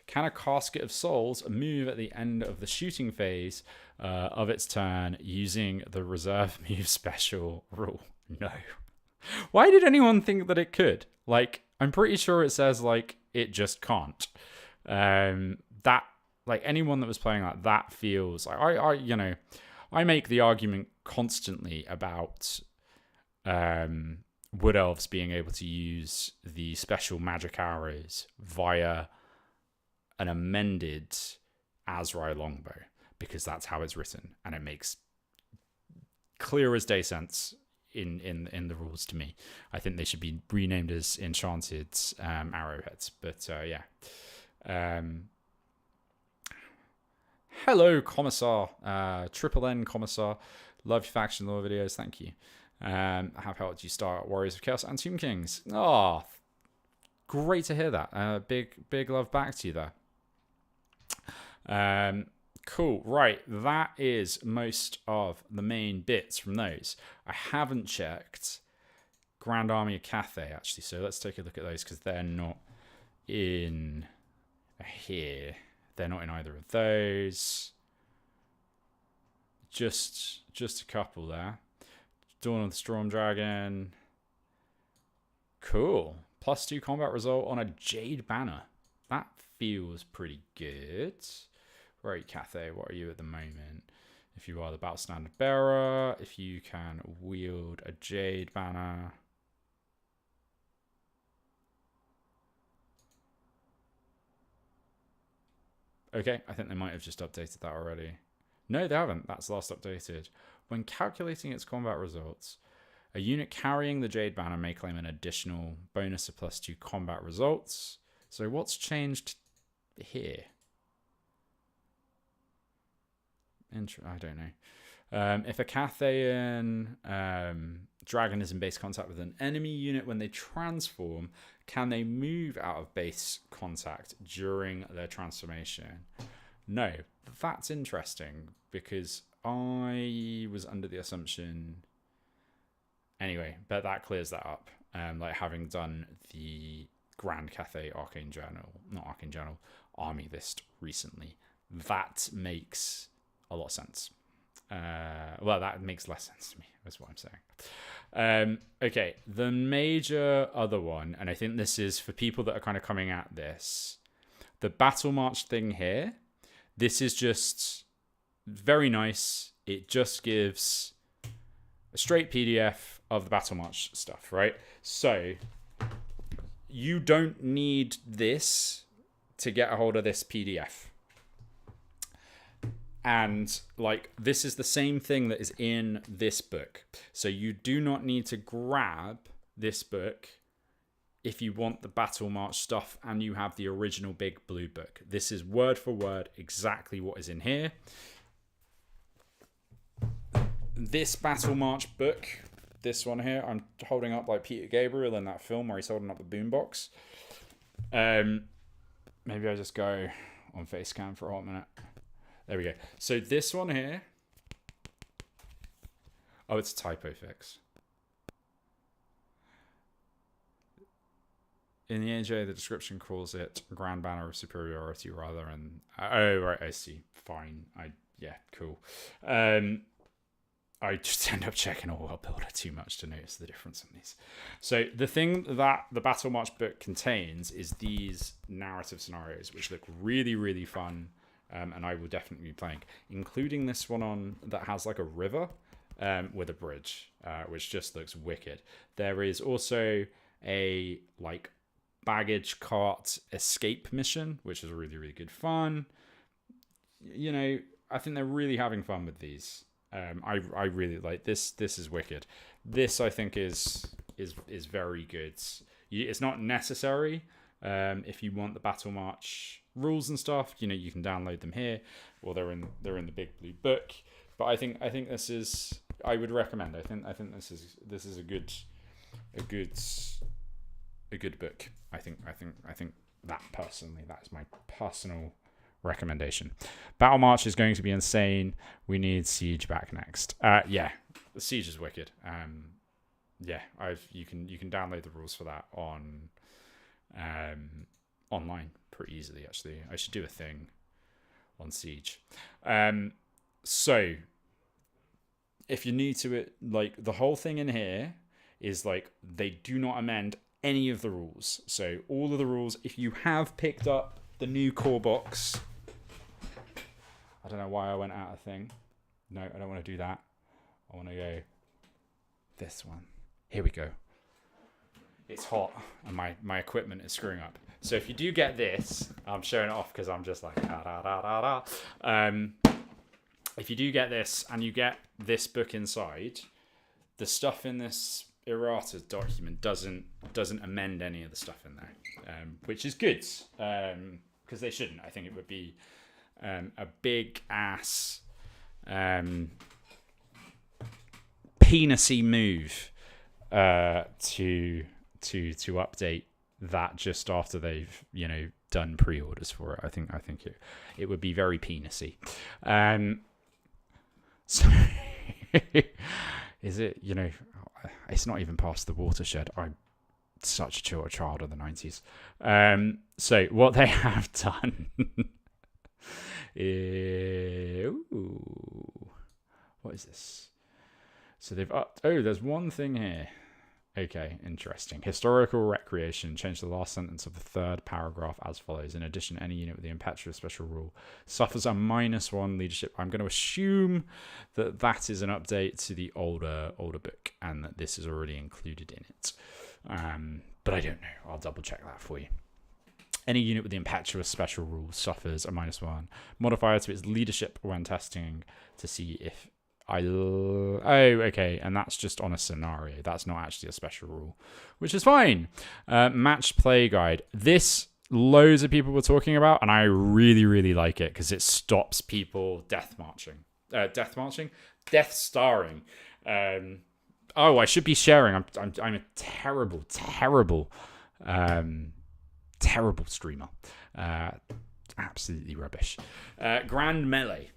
Can a Casket of Souls move at the end of the shooting phase of its turn using the reserve move special rule? No. Why did anyone think that it could? Like, I'm pretty sure it says, like, it just can't. That, like, anyone that was playing that feels like, I make the argument constantly about Wood Elves being able to use the special magic arrows via an amended Azrai longbow, because that's how it's written, and it makes clear as day sense in the rules to me. I think they should be renamed as enchanted arrowheads, but yeah. Hello, Commissar, Triple N Commissar. Love your faction lore videos, thank you. Have helped you start Warriors of Chaos and Tomb Kings. Oh, great to hear that. Big love back to you there. Cool. Right, that is most of the main bits from those. I haven't checked Grand Army of Cathay, actually, so let's take a look at those because they're not in here. They're not in either of those. Just a couple there. Dawn of the Storm Dragon. Cool. +2 combat result on a Jade Banner. That feels pretty good. Where are you, Cathay? What are you at the moment? If you are the Battle Standard Bearer, if you can wield a Jade Banner. Okay, I think they might have just updated that already. No, they haven't. That's last updated. When calculating its combat results, a unit carrying the Jade Banner may claim an additional bonus of +2 combat results. So what's changed here? I don't know. If a Cathayan dragon is in base contact with an enemy unit when they transform, can they move out of base contact during their transformation? No. That's interesting because I was under the assumption... Anyway, but that clears that up. Like having done the Grand Cathay Army List recently, that makes a lot of sense. Well, that makes less sense to me, that's what I'm saying. Okay, the major other one, and I think this is for people that are kind of coming at this, the Battle March thing here, this is just very nice. It just gives a straight PDF of the Battle March stuff, right? So you don't need this to get a hold of this PDF. And like, this is the same thing that is in this book. So you do not need to grab this book if you want the Battle March stuff and you have the original big blue book. This is word for word exactly what is in here. This Battle March book, this one here, I'm holding up like Peter Gabriel in that film where he's holding up the boombox. Maybe I just go on face cam for a hot minute. There we go. So this one here Oh, it's a typo fix. In the AJ, the description calls it Grand Banner of Superiority rather than... oh, right, I see. Fine. Yeah, cool. I just end up checking All World Builder too much to notice the difference in these. So the thing that the Battle March book contains is these narrative scenarios, which look really, really fun, and I will definitely be playing, including this one on that has like a river with a bridge, which just looks wicked. There is also a like baggage cart escape mission, which is really, really good fun. You know, I think they're really having fun with these. I really like this. This is wicked. This I think is very good. It's not necessary if you want the Battle March rules and stuff. You know, you can download them here, or they're in the big blue book. But I think this is, I would recommend. I think this is a good book. I think that personally, that is my personal recommendation. Battle March is going to be insane. We need Siege back next. Yeah, the Siege is wicked. Yeah, you can download the rules for that on online pretty easily. Actually, I should do a thing on Siege. So if you're new to it, like the whole thing in here is like they do not amend any of the rules. So all of the rules, if you have picked up the new core box, I don't know why I went out of thing. No, I don't want to do that. I want to go this one. Here we go. It's hot and my equipment is screwing up. So if you do get this, I'm showing it off because I'm just like if you do get this and you get this book inside, the stuff in this errata document doesn't amend any of the stuff in there, which is good, because they shouldn't. I think it would be a big ass penisy move to update that just after they've done pre-orders for it. I think it would be very penisy. So is it, it's not even past the watershed. I'm such a child of the 90s. So what they have done what is this? So they've there's one thing here. Okay, interesting. Historical recreation. Change the last sentence of the third paragraph as follows. In addition, any unit with the impetuous special rule suffers a -1 leadership. I'm going to assume that is an update to the older book and that this is already included in it. But I don't know. I'll double check that for you. Any unit with the impetuous special rule suffers a -1 modifier to its leadership when testing to see if okay, and that's just on a scenario. That's not actually a special rule, which is fine. Match play guide. This loads of people were talking about, and I really, really like it because it stops people death starring. I should be sharing. I'm a terrible streamer. Absolutely rubbish. Grand melee.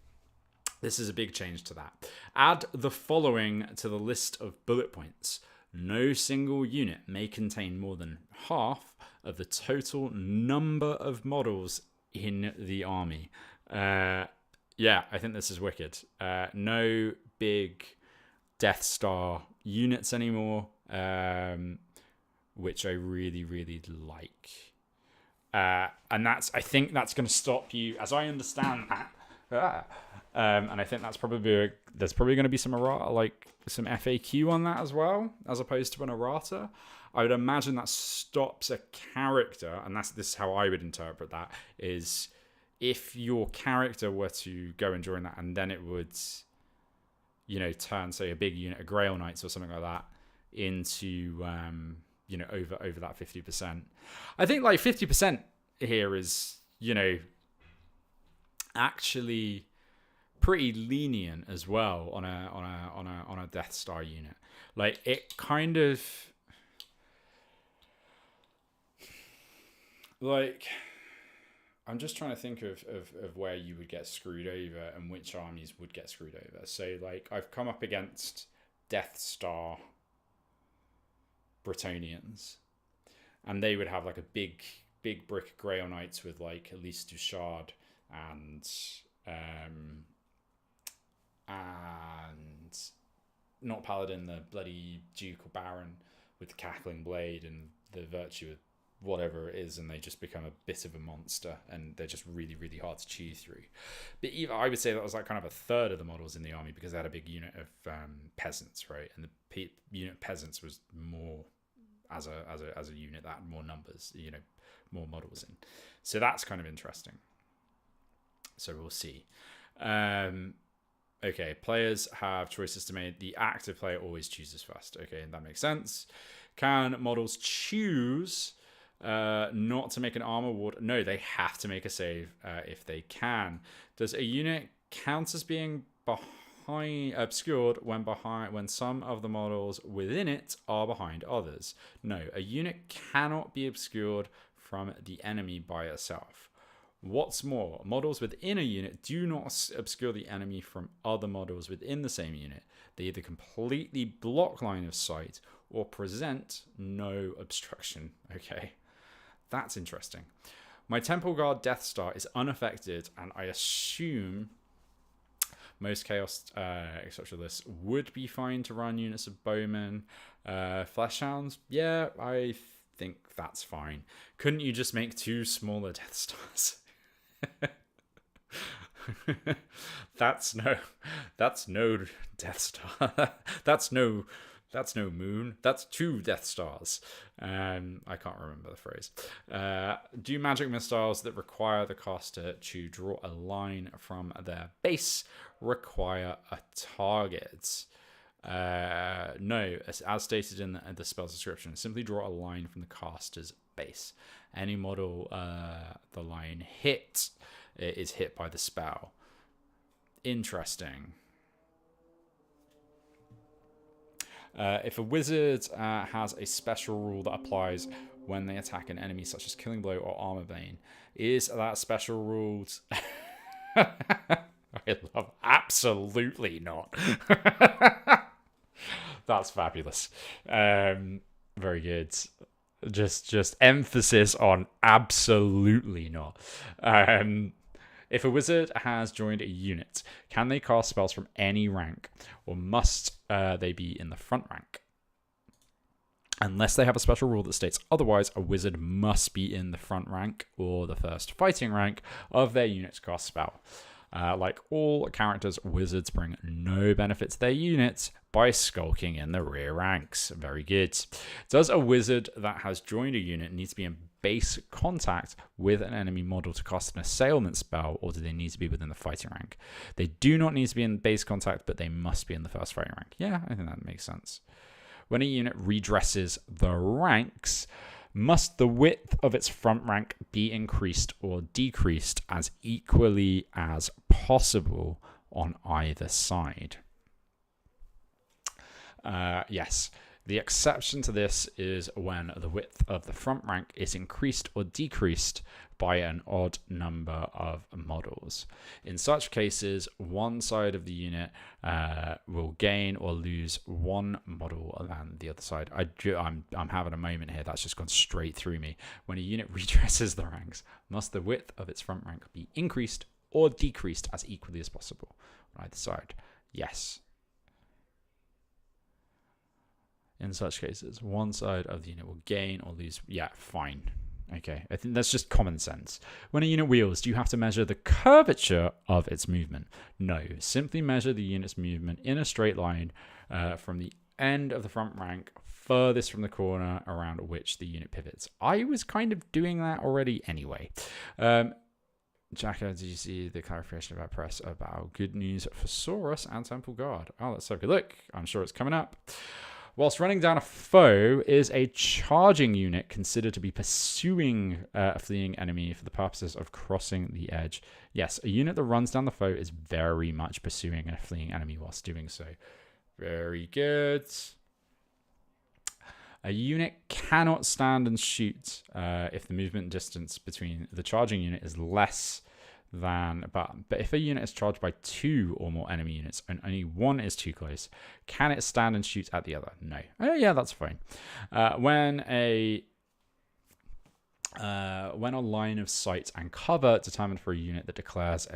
This is a big change to that. Add the following to the list of bullet points. No single unit may contain more than half of the total number of models in the army. Yeah, I think this is wicked. No big Death Star units anymore, which I really, really like. And I think that's going to stop you, as I understand that. And I think there's probably going to be some FAQ on that as well, as opposed to an errata. I would imagine that stops a character, and this is how I would interpret that, is if your character were to go and join that, and then it would, turn, say, a big unit of Grail Knights or something like that into, over that 50%. I think 50% here is, actually pretty lenient as well on a Death Star unit. It kind of I'm just trying to think of where you would get screwed over and which armies would get screwed over. So I've come up against Death Star Bretonnians, and they would have like a big brick Grail Knights with like at least Dushard and not Paladin, the bloody Duke or Baron with the Cackling Blade and the Virtue of whatever it is, and they just become a bit of a monster, and they're just really, really hard to chew through. But even, I would say that was like kind of a third of the models in the army, because they had a big unit of peasants, right? And the unit of peasants was more as a unit that had more numbers, more models in. So that's kind of interesting. So we'll see. Okay, players have choices to make. The active player always chooses first. Okay, that makes sense. Can models choose not to make an armor ward? No, they have to make a save if they can. Does a unit count as being obscured when some of the models within it are behind others? No, a unit cannot be obscured from the enemy by itself. What's more, models within a unit do not obscure the enemy from other models within the same unit. They either completely block line of sight or present no obstruction. Okay, that's interesting. My Temple Guard Death Star is unaffected, and I assume most Chaos Exceptionalists would be fine to run units of Bowmen. Flesh Hounds, yeah, I think that's fine. Couldn't you just make 2 smaller Death Stars? That's no Death Star. That's no moon. That's 2 Death Stars. I can't remember the phrase. Do magic missiles that require the caster to draw a line from their base require a target? No, as stated in the spell's description, simply draw a line from the caster's base. Any model the line is hit by the spell. Interesting. If a wizard has a special rule that applies when they attack an enemy, such as Killing Blow or Armor Bane, is that special rule? I love. Absolutely not. That's fabulous. Very good. Just emphasis on absolutely not. If a wizard has joined a unit, can they cast spells from any rank, or must they be in the front rank? Unless they have a special rule that states otherwise, a wizard must be in the front rank or the first fighting rank of their unit to cast spell. Like all characters, wizards bring no benefit to their units by skulking in the rear ranks. Very good. Does a wizard that has joined a unit need to be in base contact with an enemy model to cast an assailment spell, or do they need to be within the fighting rank? They do not need to be in base contact, but they must be in the first fighting rank. Yeah, I think that makes sense. When a unit redresses the ranks, must the width of its front rank be increased or decreased as equally as possible on either side? Yes. The exception to this is when the width of the front rank is increased or decreased by an odd number of models. In such cases, one side of the unit will gain or lose one model than the other side. I'm having a moment here that's just gone straight through me. When a unit redresses the ranks, must the width of its front rank be increased or decreased as equally as possible on either side? Yes. In such cases, one side of the unit will gain or lose. Yeah, fine. Okay, I think that's just common sense. When a unit wheels, do you have to measure the curvature of its movement? No, simply measure the unit's movement in a straight line from the end of the front rank furthest from the corner around which the unit pivots. I was kind of doing that already anyway. Jacka, did you see the clarification about press about good news for Saurus and Temple Guard? Oh, let's have a look. I'm sure it's coming up. Whilst running down a foe, is a charging unit considered to be pursuing a fleeing enemy for the purposes of crossing the edge? Yes, a unit that runs down the foe is very much pursuing a fleeing enemy whilst doing so. Very good. A unit cannot stand and shoot if the movement distance between the charging unit is less but if a unit is charged by 2 or more enemy units and only one is too close, can it stand and shoot at the other? No. Oh yeah, that's fine. When a line of sight and cover determined for a unit that declares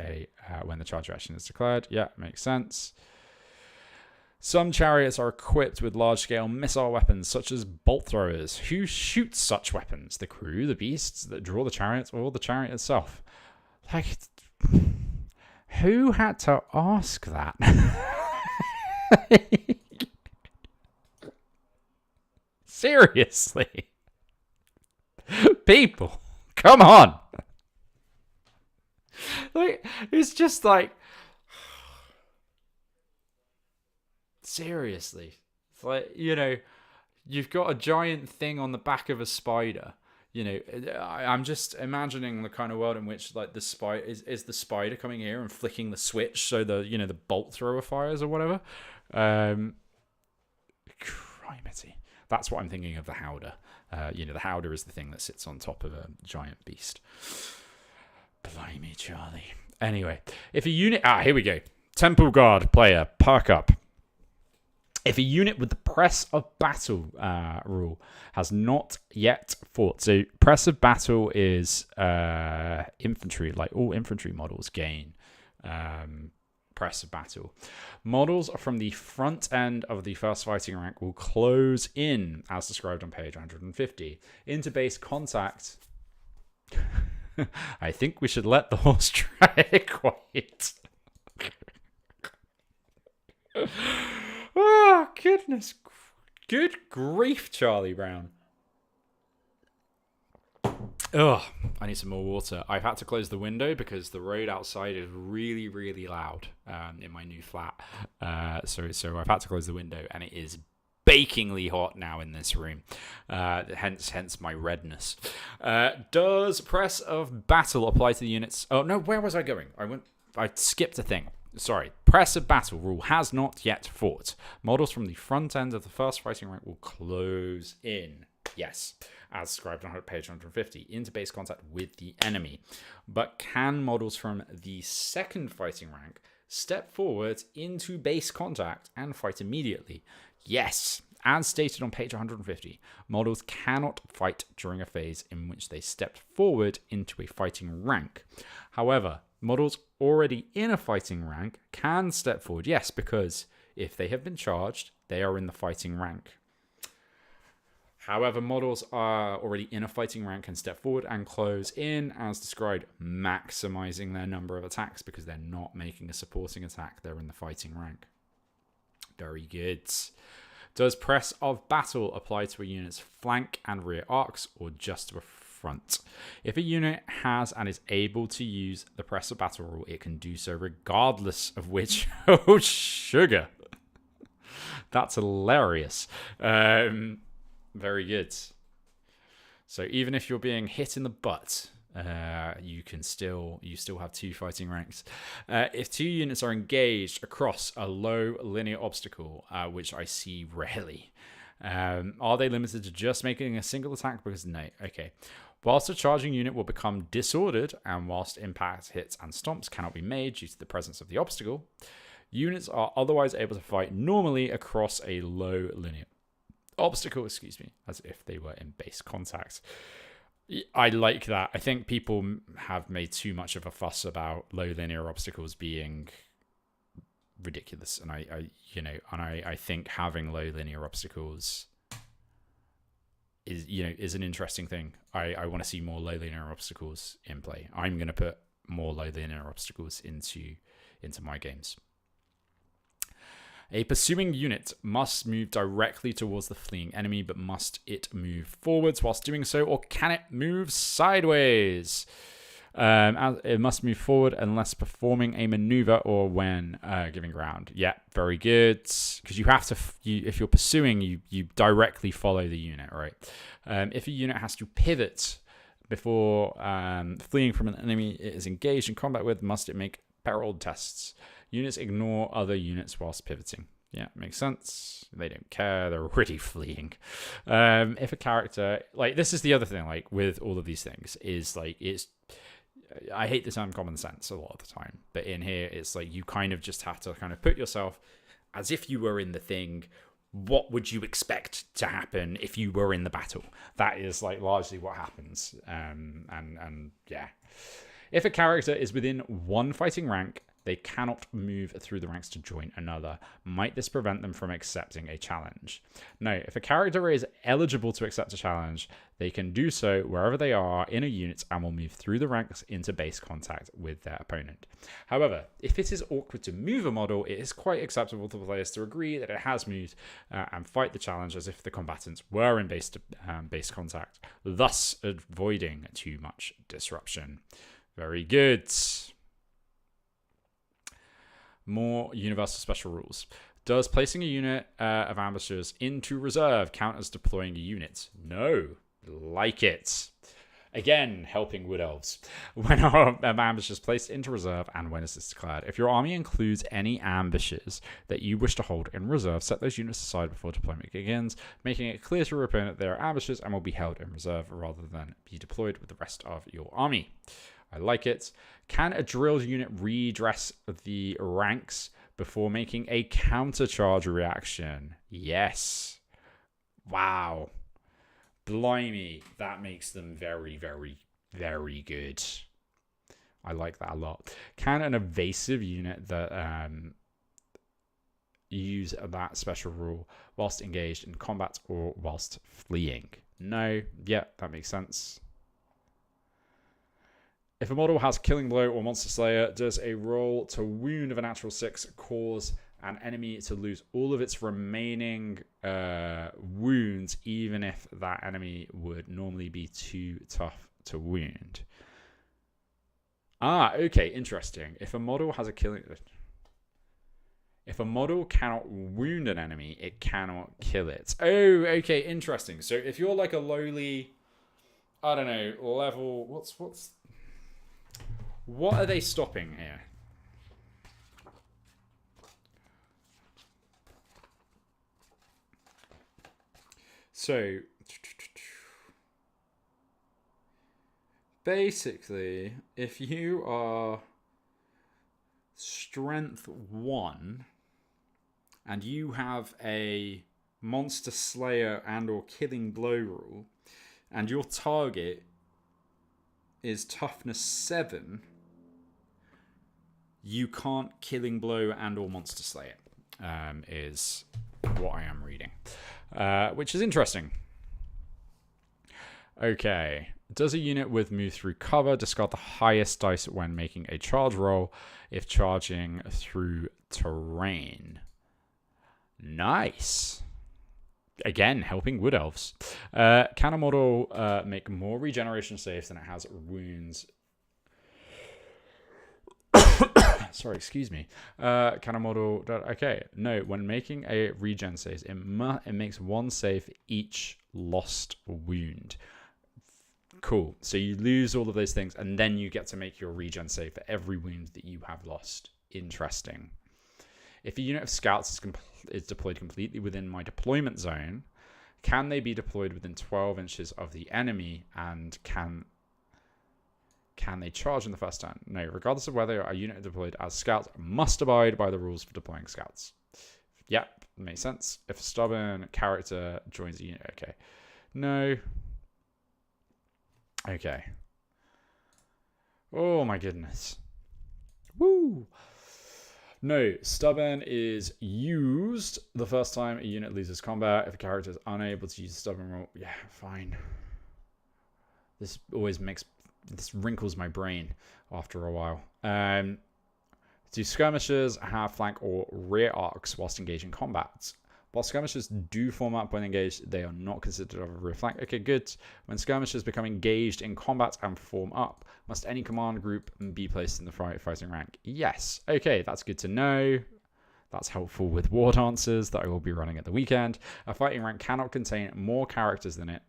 when the charge action is declared, yeah, makes sense. Some chariots are equipped with large-scale missile weapons, such as bolt throwers. Who shoots such weapons? The crew, the beasts that draw the chariots, or the chariot itself? Like, who had to ask that? Seriously. People, come on. Like, it's just like, seriously. It's like, you've got a giant thing on the back of a spider. I'm just imagining the kind of world in which, like, the spider is the spider coming here and flicking the switch so the bolt thrower fires or whatever. Crimety. That's what I'm thinking of the Howder. The Howder is the thing that sits on top of a giant beast. Blimey, Charlie. Anyway, if a unit... here we go. Temple Guard player, perk up. If a unit with the Press of Battle rule has not yet fought... So, Press of Battle is infantry. Like, all infantry models gain Press of Battle. Models from the front end of the first fighting rank will close in, as described on page 150, into base contact. I think we should let the horse try it quiet. Oh, goodness. Good grief, Charlie Brown. Ugh, I need some more water. I've had to close the window because the road outside is really, really loud in my new flat. So I've had to close the window, and it is bakingly hot now in this room. Hence my redness. Does Press of Battle apply to the units? Oh, no, where was I going? I skipped a thing. Sorry. Press of Battle rule has not yet fought. Models from the front end of the first fighting rank will close in. Yes, as described on page 150, into base contact with the enemy. But can models from the second fighting rank step forward into base contact and fight immediately? Yes, as stated on page 150, models cannot fight during a phase in which they stepped forward into a fighting rank. However, models already in a fighting rank can step forward, yes, because if they have been charged, they are in the fighting rank. However, models are already in a fighting rank and step forward and close in, as described, maximizing their number of attacks because they're not making a supporting attack. They're in the fighting rank. Very good. Does Press of Battle apply to a unit's flank and rear arcs or just to a front? If a unit has and is able to use the Press of Battle rule, it can do so regardless of which... Oh, sugar. That's hilarious. Very good. So even if you're being hit in the butt, you still have 2 fighting ranks. If 2 units are engaged across a low linear obstacle, which I see rarely, are they limited to just making a single attack? Because no. Okay. Whilst a charging unit will become disordered, and whilst impact, hits, and stomps cannot be made due to the presence of the obstacle, units are otherwise able to fight normally across a low linear obstacle, as if they were in base contact. I like that. I think people have made too much of a fuss about low linear obstacles being ridiculous, and I think having low linear obstacles is an interesting thing. I want to see more low linear obstacles in play. I'm going to put more low linear obstacles into my games. A pursuing unit must move directly towards the fleeing enemy, but must it move forwards whilst doing so, or can it move sideways? It must move forward unless performing a maneuver or when giving ground. Yeah, very good. Because you have to, if you're pursuing, you directly follow the unit, right? If a unit has to pivot before fleeing from an enemy it is engaged in combat with, must it make peril tests? Units ignore other units whilst pivoting. Yeah, makes sense. They don't care. They're already fleeing. If a character... Like, this is the other thing, like, with all of these things, is, like, it's... I hate the term common sense a lot of the time, but in here it's like you kind of just have to kind of put yourself as if you were in the thing. What would you expect to happen if you were in the battle? That is like largely what happens. And yeah, if a character is within one fighting rank, they cannot move through the ranks to join another. Might this prevent them from accepting a challenge? No, if a character is eligible to accept a challenge, they can do so wherever they are in a unit and will move through the ranks into base contact with their opponent. However, if it is awkward to move a model, it is quite acceptable for players to agree that it has moved and fight the challenge as if the combatants were in base contact, thus avoiding too much disruption. Very good. More universal special rules. Does placing a unit of ambushers into reserve count as deploying a unit? No. Like it. Again, helping Wood Elves. When are ambushes placed into reserve and when is this declared? If your army includes any ambushes that you wish to hold in reserve, set those units aside before deployment begins, making it clear to your opponent they are ambushes and will be held in reserve rather than be deployed with the rest of your army. I like it. Can a drilled unit redress the ranks before making a countercharge reaction? Yes. Wow. Blimey. That makes them very, very, very good. I like that a lot. Can an evasive unit that use that special rule whilst engaged in combat or whilst fleeing? No. Yeah, that makes sense. If a model has Killing Blow or Monster Slayer, does a roll to wound of a natural 6 cause an enemy to lose all of its remaining wounds, even if that enemy would normally be too tough to wound? Ah, okay, interesting. If a model has a killing... If a model cannot wound an enemy, it cannot kill it. Oh, okay, interesting. So if you're like a lowly, I don't know, level... What are they stopping here? So, basically, if you are strength 1 and you have a Monster Slayer and or Killing Blow rule and your target is toughness 7, you can't Killing Blow and or Monster Slay it, is what I am reading, which is interesting. Okay, does a unit with move through cover discard the highest dice when making a charge roll if charging through terrain? Nice. Again, helping Wood Elves. Can a model make more regeneration saves than it has wounds? Sorry, excuse me. Can a model... Okay, no. When making a regen save, it makes one save for each lost wound. Cool. So you lose all of those things, and then you get to make your regen save for every wound that you have lost. Interesting. If a unit of scouts is deployed completely within my deployment zone, can they be deployed within 12 inches of the enemy, and can they charge in the first turn? No, regardless of whether a unit deployed as scouts must abide by the rules for deploying scouts. Yep, makes sense. If a stubborn character joins a unit, okay. No. Okay. Oh my goodness. Woo! No, stubborn is used the first time a unit loses combat. If a character is unable to use a stubborn roll, yeah, fine. This wrinkles my brain after a while. Do skirmishers have flank or rear arcs whilst engaged in combat? While skirmishers do form up when engaged, they are not considered of a rear flank. Okay, good. When skirmishers become engaged in combat and form up, must any command group be placed in the fighting rank? Yes. Okay, that's good to know. That's helpful with war dances that I will be running at the weekend. A fighting rank cannot contain more characters than it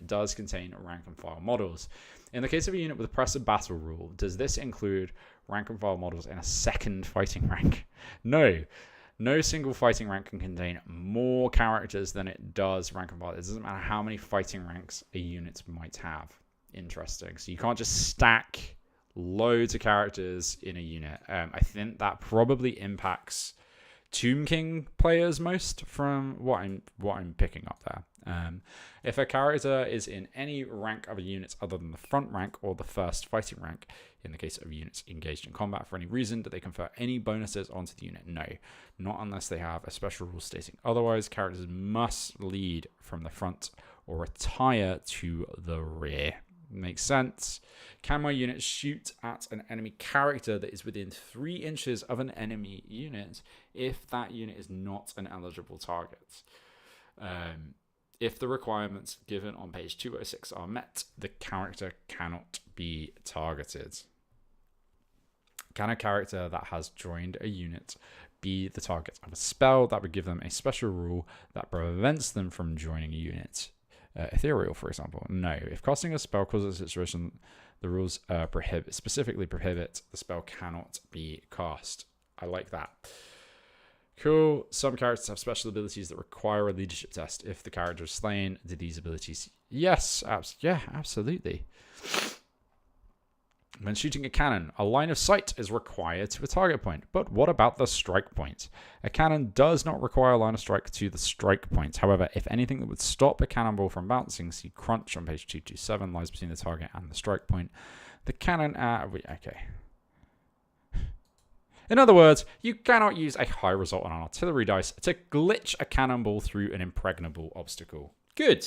does contain rank and file models. In the case of a unit with a press of battle rule, does this include rank and file models in a second fighting rank? No. No single fighting rank can contain more characters than it does rank and file. It doesn't matter how many fighting ranks a unit might have. Interesting. So you can't just stack loads of characters in a unit. I think that probably impacts Tomb King players most from what I'm picking up there. If a character is in any rank of a unit other than the front rank or the first fighting rank, in the case of units engaged in combat for any reason, do they confer any bonuses onto the unit? No, not unless they have a special rule stating otherwise. Characters must lead from the front or retire to the rear. Makes sense. Can my unit shoot at an enemy character that is within 3 inches of an enemy unit if that unit is not an eligible target? If the requirements given on page 206 are met, the character cannot be targeted. Can a character that has joined a unit be the target of a spell that would give them a special rule that prevents them from joining a unit? Ethereal, for example. No. If casting a spell causes a situation, the rules specifically prohibit the spell cannot be cast. I like that. Cool. Some characters have special abilities that require a leadership test. If the character is slain, do these abilities? Yes. Absolutely. When shooting a cannon, a line of sight is required to a target point. But what about the strike point? A cannon does not require a line of strike to the strike point. However, if anything that would stop a cannonball from bouncing, see crunch on page 227, lies between the target and the strike point. The cannon... okay. In other words, you cannot use a high result on an artillery dice to glitch a cannonball through an impregnable obstacle. Good.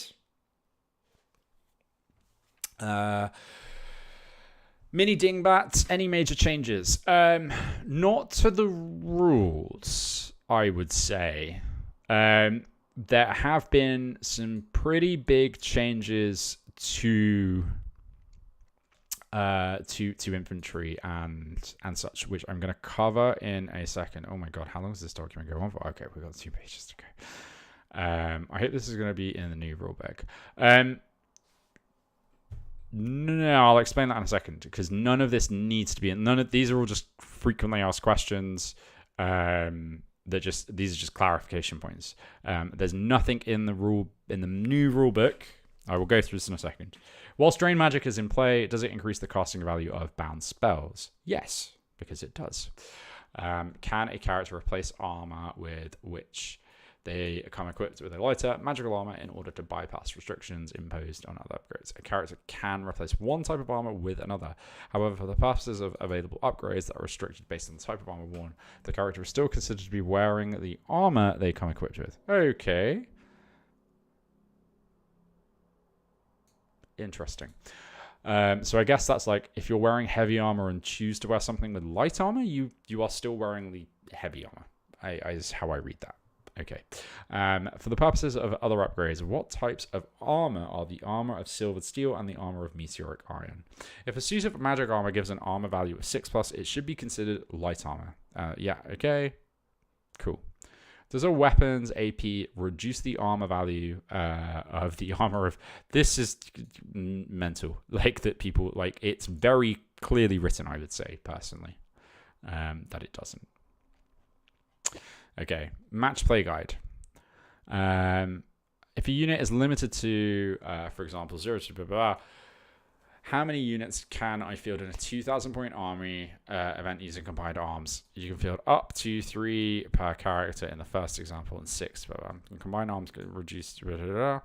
Mini dingbats, any major changes? Not to the rules, I would say. There have been some pretty big changes to infantry and such, which I'm going to cover in a second. Oh my god, how long does this document go on for? Okay, we've got 2 pages to go. I hope this is going to be in the new rulebook. No, I'll explain that in a second, because none of this needs to be in. None of these are all just frequently asked questions. These are just clarification points. There's nothing in the new rule book. I will go through this in a second. Whilst Drain Magic is in play, does it increase the casting value of bound spells? Yes, because it does. Can a character replace armor with which they come equipped with a lighter magical armor in order to bypass restrictions imposed on other upgrades? A character can replace one type of armor with another. However, for the purposes of available upgrades that are restricted based on the type of armor worn, the character is still considered to be wearing the armor they come equipped with. Okay. Interesting. So I guess that's like, if you're wearing heavy armor and choose to wear something with light armor, you are still wearing the heavy armor. Is how I read that. Okay. For the purposes of other upgrades, what types of armor are the armor of silvered steel and the armor of meteoric iron? If a suit of magic armor gives an armor value of 6+, it should be considered light armor. Yeah, okay. Cool. Does a weapons AP reduce the armor value of the armor of... This is mental. Like, that people... Like, it's very clearly written, I would say, personally, that it doesn't. Okay, match play guide. If a unit is limited to, for example, 0 to blah, blah, blah, how many units can I field in a 2,000 point army event using combined arms? You can field up to 3 per character in the first example and 6. But combined arms get reduced. Blah, blah, blah.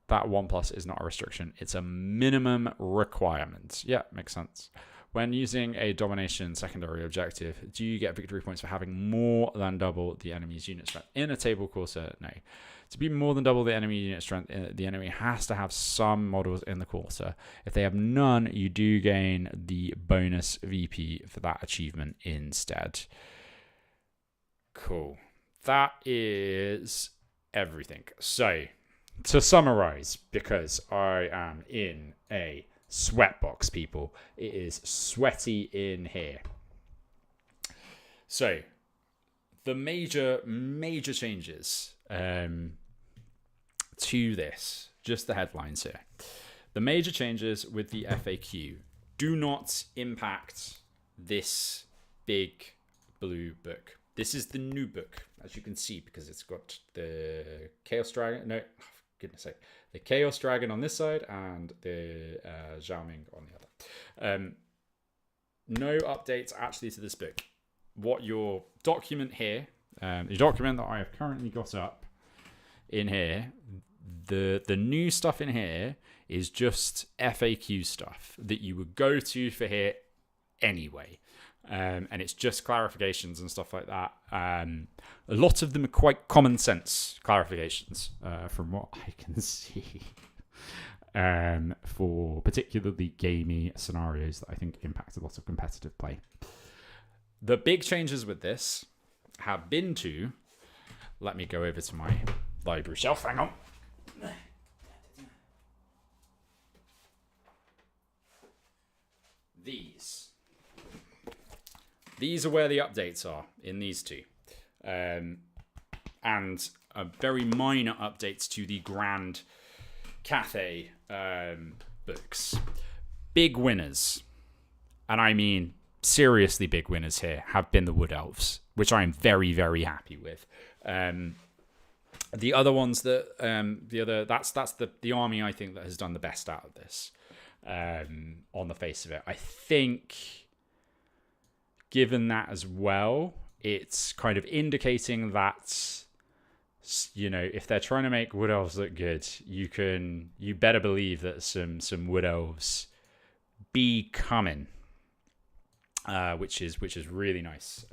That 1+ is not a restriction. It's a minimum requirement. Yeah, makes sense. When using a domination secondary objective, do you get victory points for having more than double the enemy's unit strength? In a table quarter, no. To be more than double the enemy unit strength, the enemy has to have some models in the quarter. If they have none, you do gain the bonus VP for that achievement instead. Cool. That is everything. So, to summarize, because I am in a sweatbox, people, it is sweaty in here. So, the major changes to this, just the headlines here. The major changes with the FAQ do not impact this big blue book. This is the new book, as you can see, because it's got the Chaos Dragon. No, oh, for goodness sake. The Chaos Dragon on this side and the Zhao Ming on the other. no updates actually to this book. What your document here, the document that I have currently got up in here, the new stuff in here is just FAQ stuff that you would go to for here anyway. And it's just clarifications and stuff like that. A lot of them are quite common sense clarifications, from what I can see, for particularly gamey scenarios that I think impact a lot of competitive play. The big changes with this have been to, let me go over to my library shelf, hang on. These are where the updates are in these two. And very minor updates to the Grand Cathay books. Big winners, and I mean seriously big winners here, have been the Wood Elves, which I am very, very happy with. The other ones that that's the army I think that has done the best out of this, on the face of it. I think, given that as well, it's kind of indicating that, you know, if they're trying to make Wood Elves look good, you better believe that some Wood Elves be coming, which is really nice.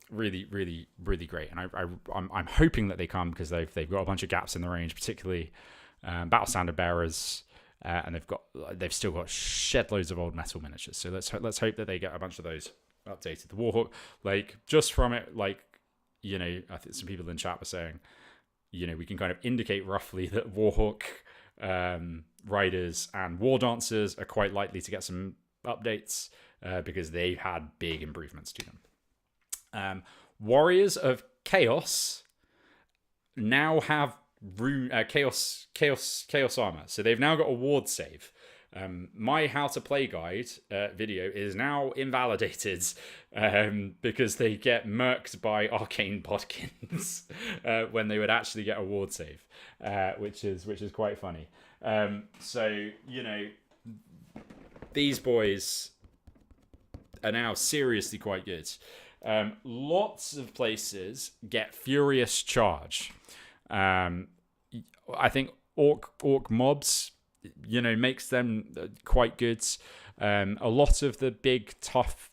Really, really, really great, and I'm hoping that they come, because they've got a bunch of gaps in the range, particularly Battle Standard Bearers, and they've still got shed loads of old metal miniatures. So let's hope that they get a bunch of those updated. The Warhawk, like, just from it, like, you know, I think some people in chat were saying, you know, we can kind of indicate roughly that Warhawk riders and War Dancers are quite likely to get some updates, because they've had big improvements to them. Warriors of Chaos now have chaos armor, so they've now got a ward save. My how to play guide video is now invalidated, because they get murked by arcane bodkins when they would actually get a ward save, which is quite funny. So, you know, these boys are now seriously quite good. Lots of places get Furious Charge. I think orc mobs, you know, makes them quite good. A lot of the big tough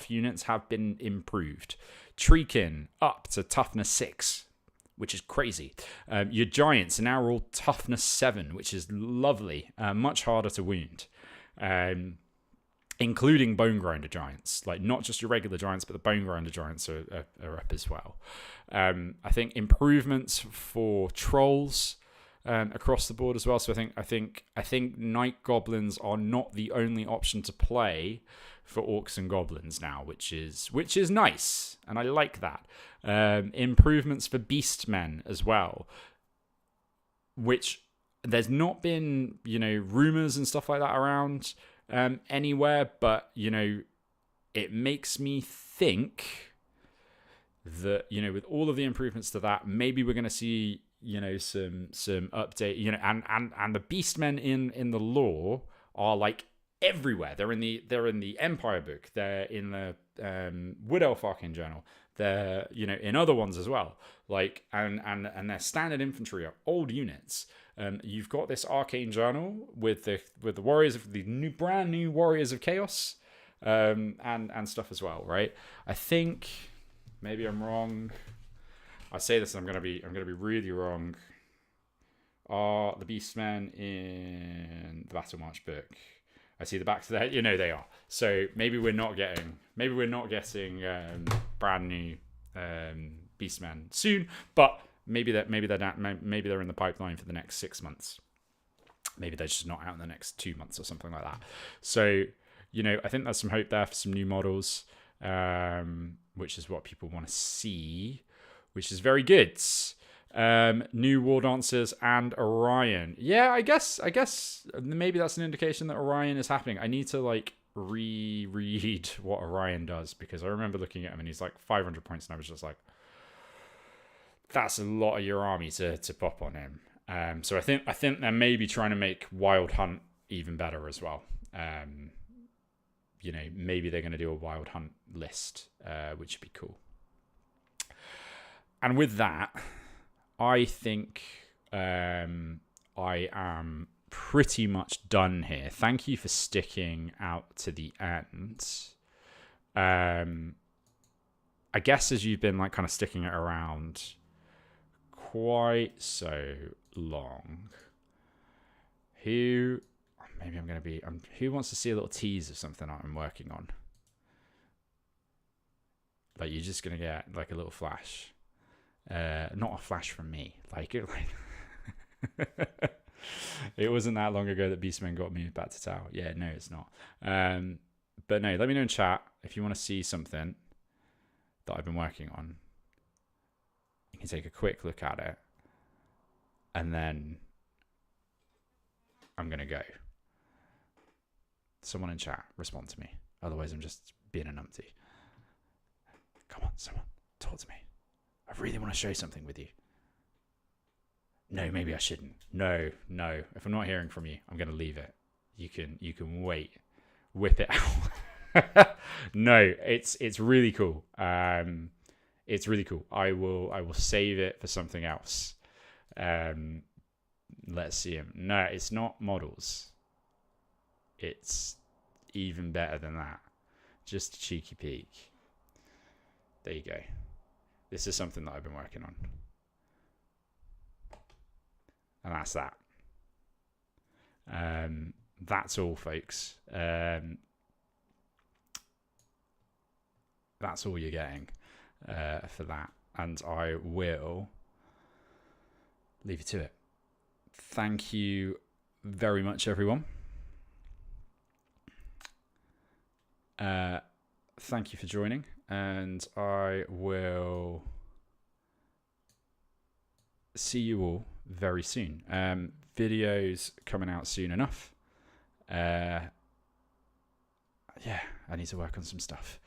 units have been improved. Treekin up to toughness 6, which is crazy. Your giants are now all toughness 7, which is lovely. Much harder to wound. Including Bone Grinder giants, like not just your regular giants, but the Bone Grinder giants are up as well. I think improvements for trolls across the board as well. So I think Night Goblins are not the only option to play for orcs and goblins now, which is nice, and I like that. Improvements for Beastmen as well, which there's not been, you know, rumors and stuff like that around anywhere, but, you know, it makes me think that, you know, with all of the improvements to that, maybe we're going to see, you know, some update, you know, and the Beastmen in the lore are like everywhere. They're in the Empire book, they're in the Wood Elf Arcane Journal, they're, you know, in other ones as well, like, and their standard infantry are old units. You've got this Arcane Journal with the warriors of the brand new Warriors of Chaos, and stuff as well, right? I think maybe I'm wrong. I say this, and I'm gonna be really wrong. Are the Beastmen in the Battle March book? I see the back to that. You know they are. So maybe we're not getting brand new Beastmen soon, but. Maybe they're in the pipeline for the next 6 months. Maybe they're just not out in the next 2 months or something like that. So, you know, I think there's some hope there for some new models, which is what people want to see, which is very good. New War Dancers and Orion. Yeah, I guess maybe that's an indication that Orion is happening. I need to like reread what Orion does, because I remember looking at him and he's like 500 points, and I was just like, that's a lot of your army to pop on him. So I think they're maybe trying to make Wild Hunt even better as well. maybe they're going to do a wild hunt list, which would be cool. And with that, I think I am pretty much done here. Thank you for sticking out to the end. I guess as you've been like kind of sticking it around quite so long, who wants to see a little tease of something I'm working on? Like, you're just gonna get like a little flash, not a flash from me. It wasn't that long ago that Beastman got me back to Tau. Yeah, no, it's not. But no, let me know in chat if you want to see something that I've been working on. You can take a quick look at it, and then I'm gonna go. Someone in chat, respond to me. Otherwise, I'm just being a numpty. Come on, someone, talk to me. I really want to share something with you. No, maybe I shouldn't. No. If I'm not hearing from you, I'm going to leave it. You can wait. Whip it out. No, it's really cool. It's really cool. I will save it for something else. Let's see him. No, it's not models. It's even better than that. Just a cheeky peek. There you go. This is something that I've been working on. And that's that. That's all, folks. That's all you're getting for that. And I will leave you to it. Thank you very much, everyone. Thank you for joining, and I will see you all very soon. Videos coming out soon enough. Yeah, I need to work on some stuff.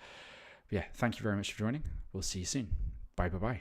But yeah, thank you very much for joining. We'll see you soon. Bye.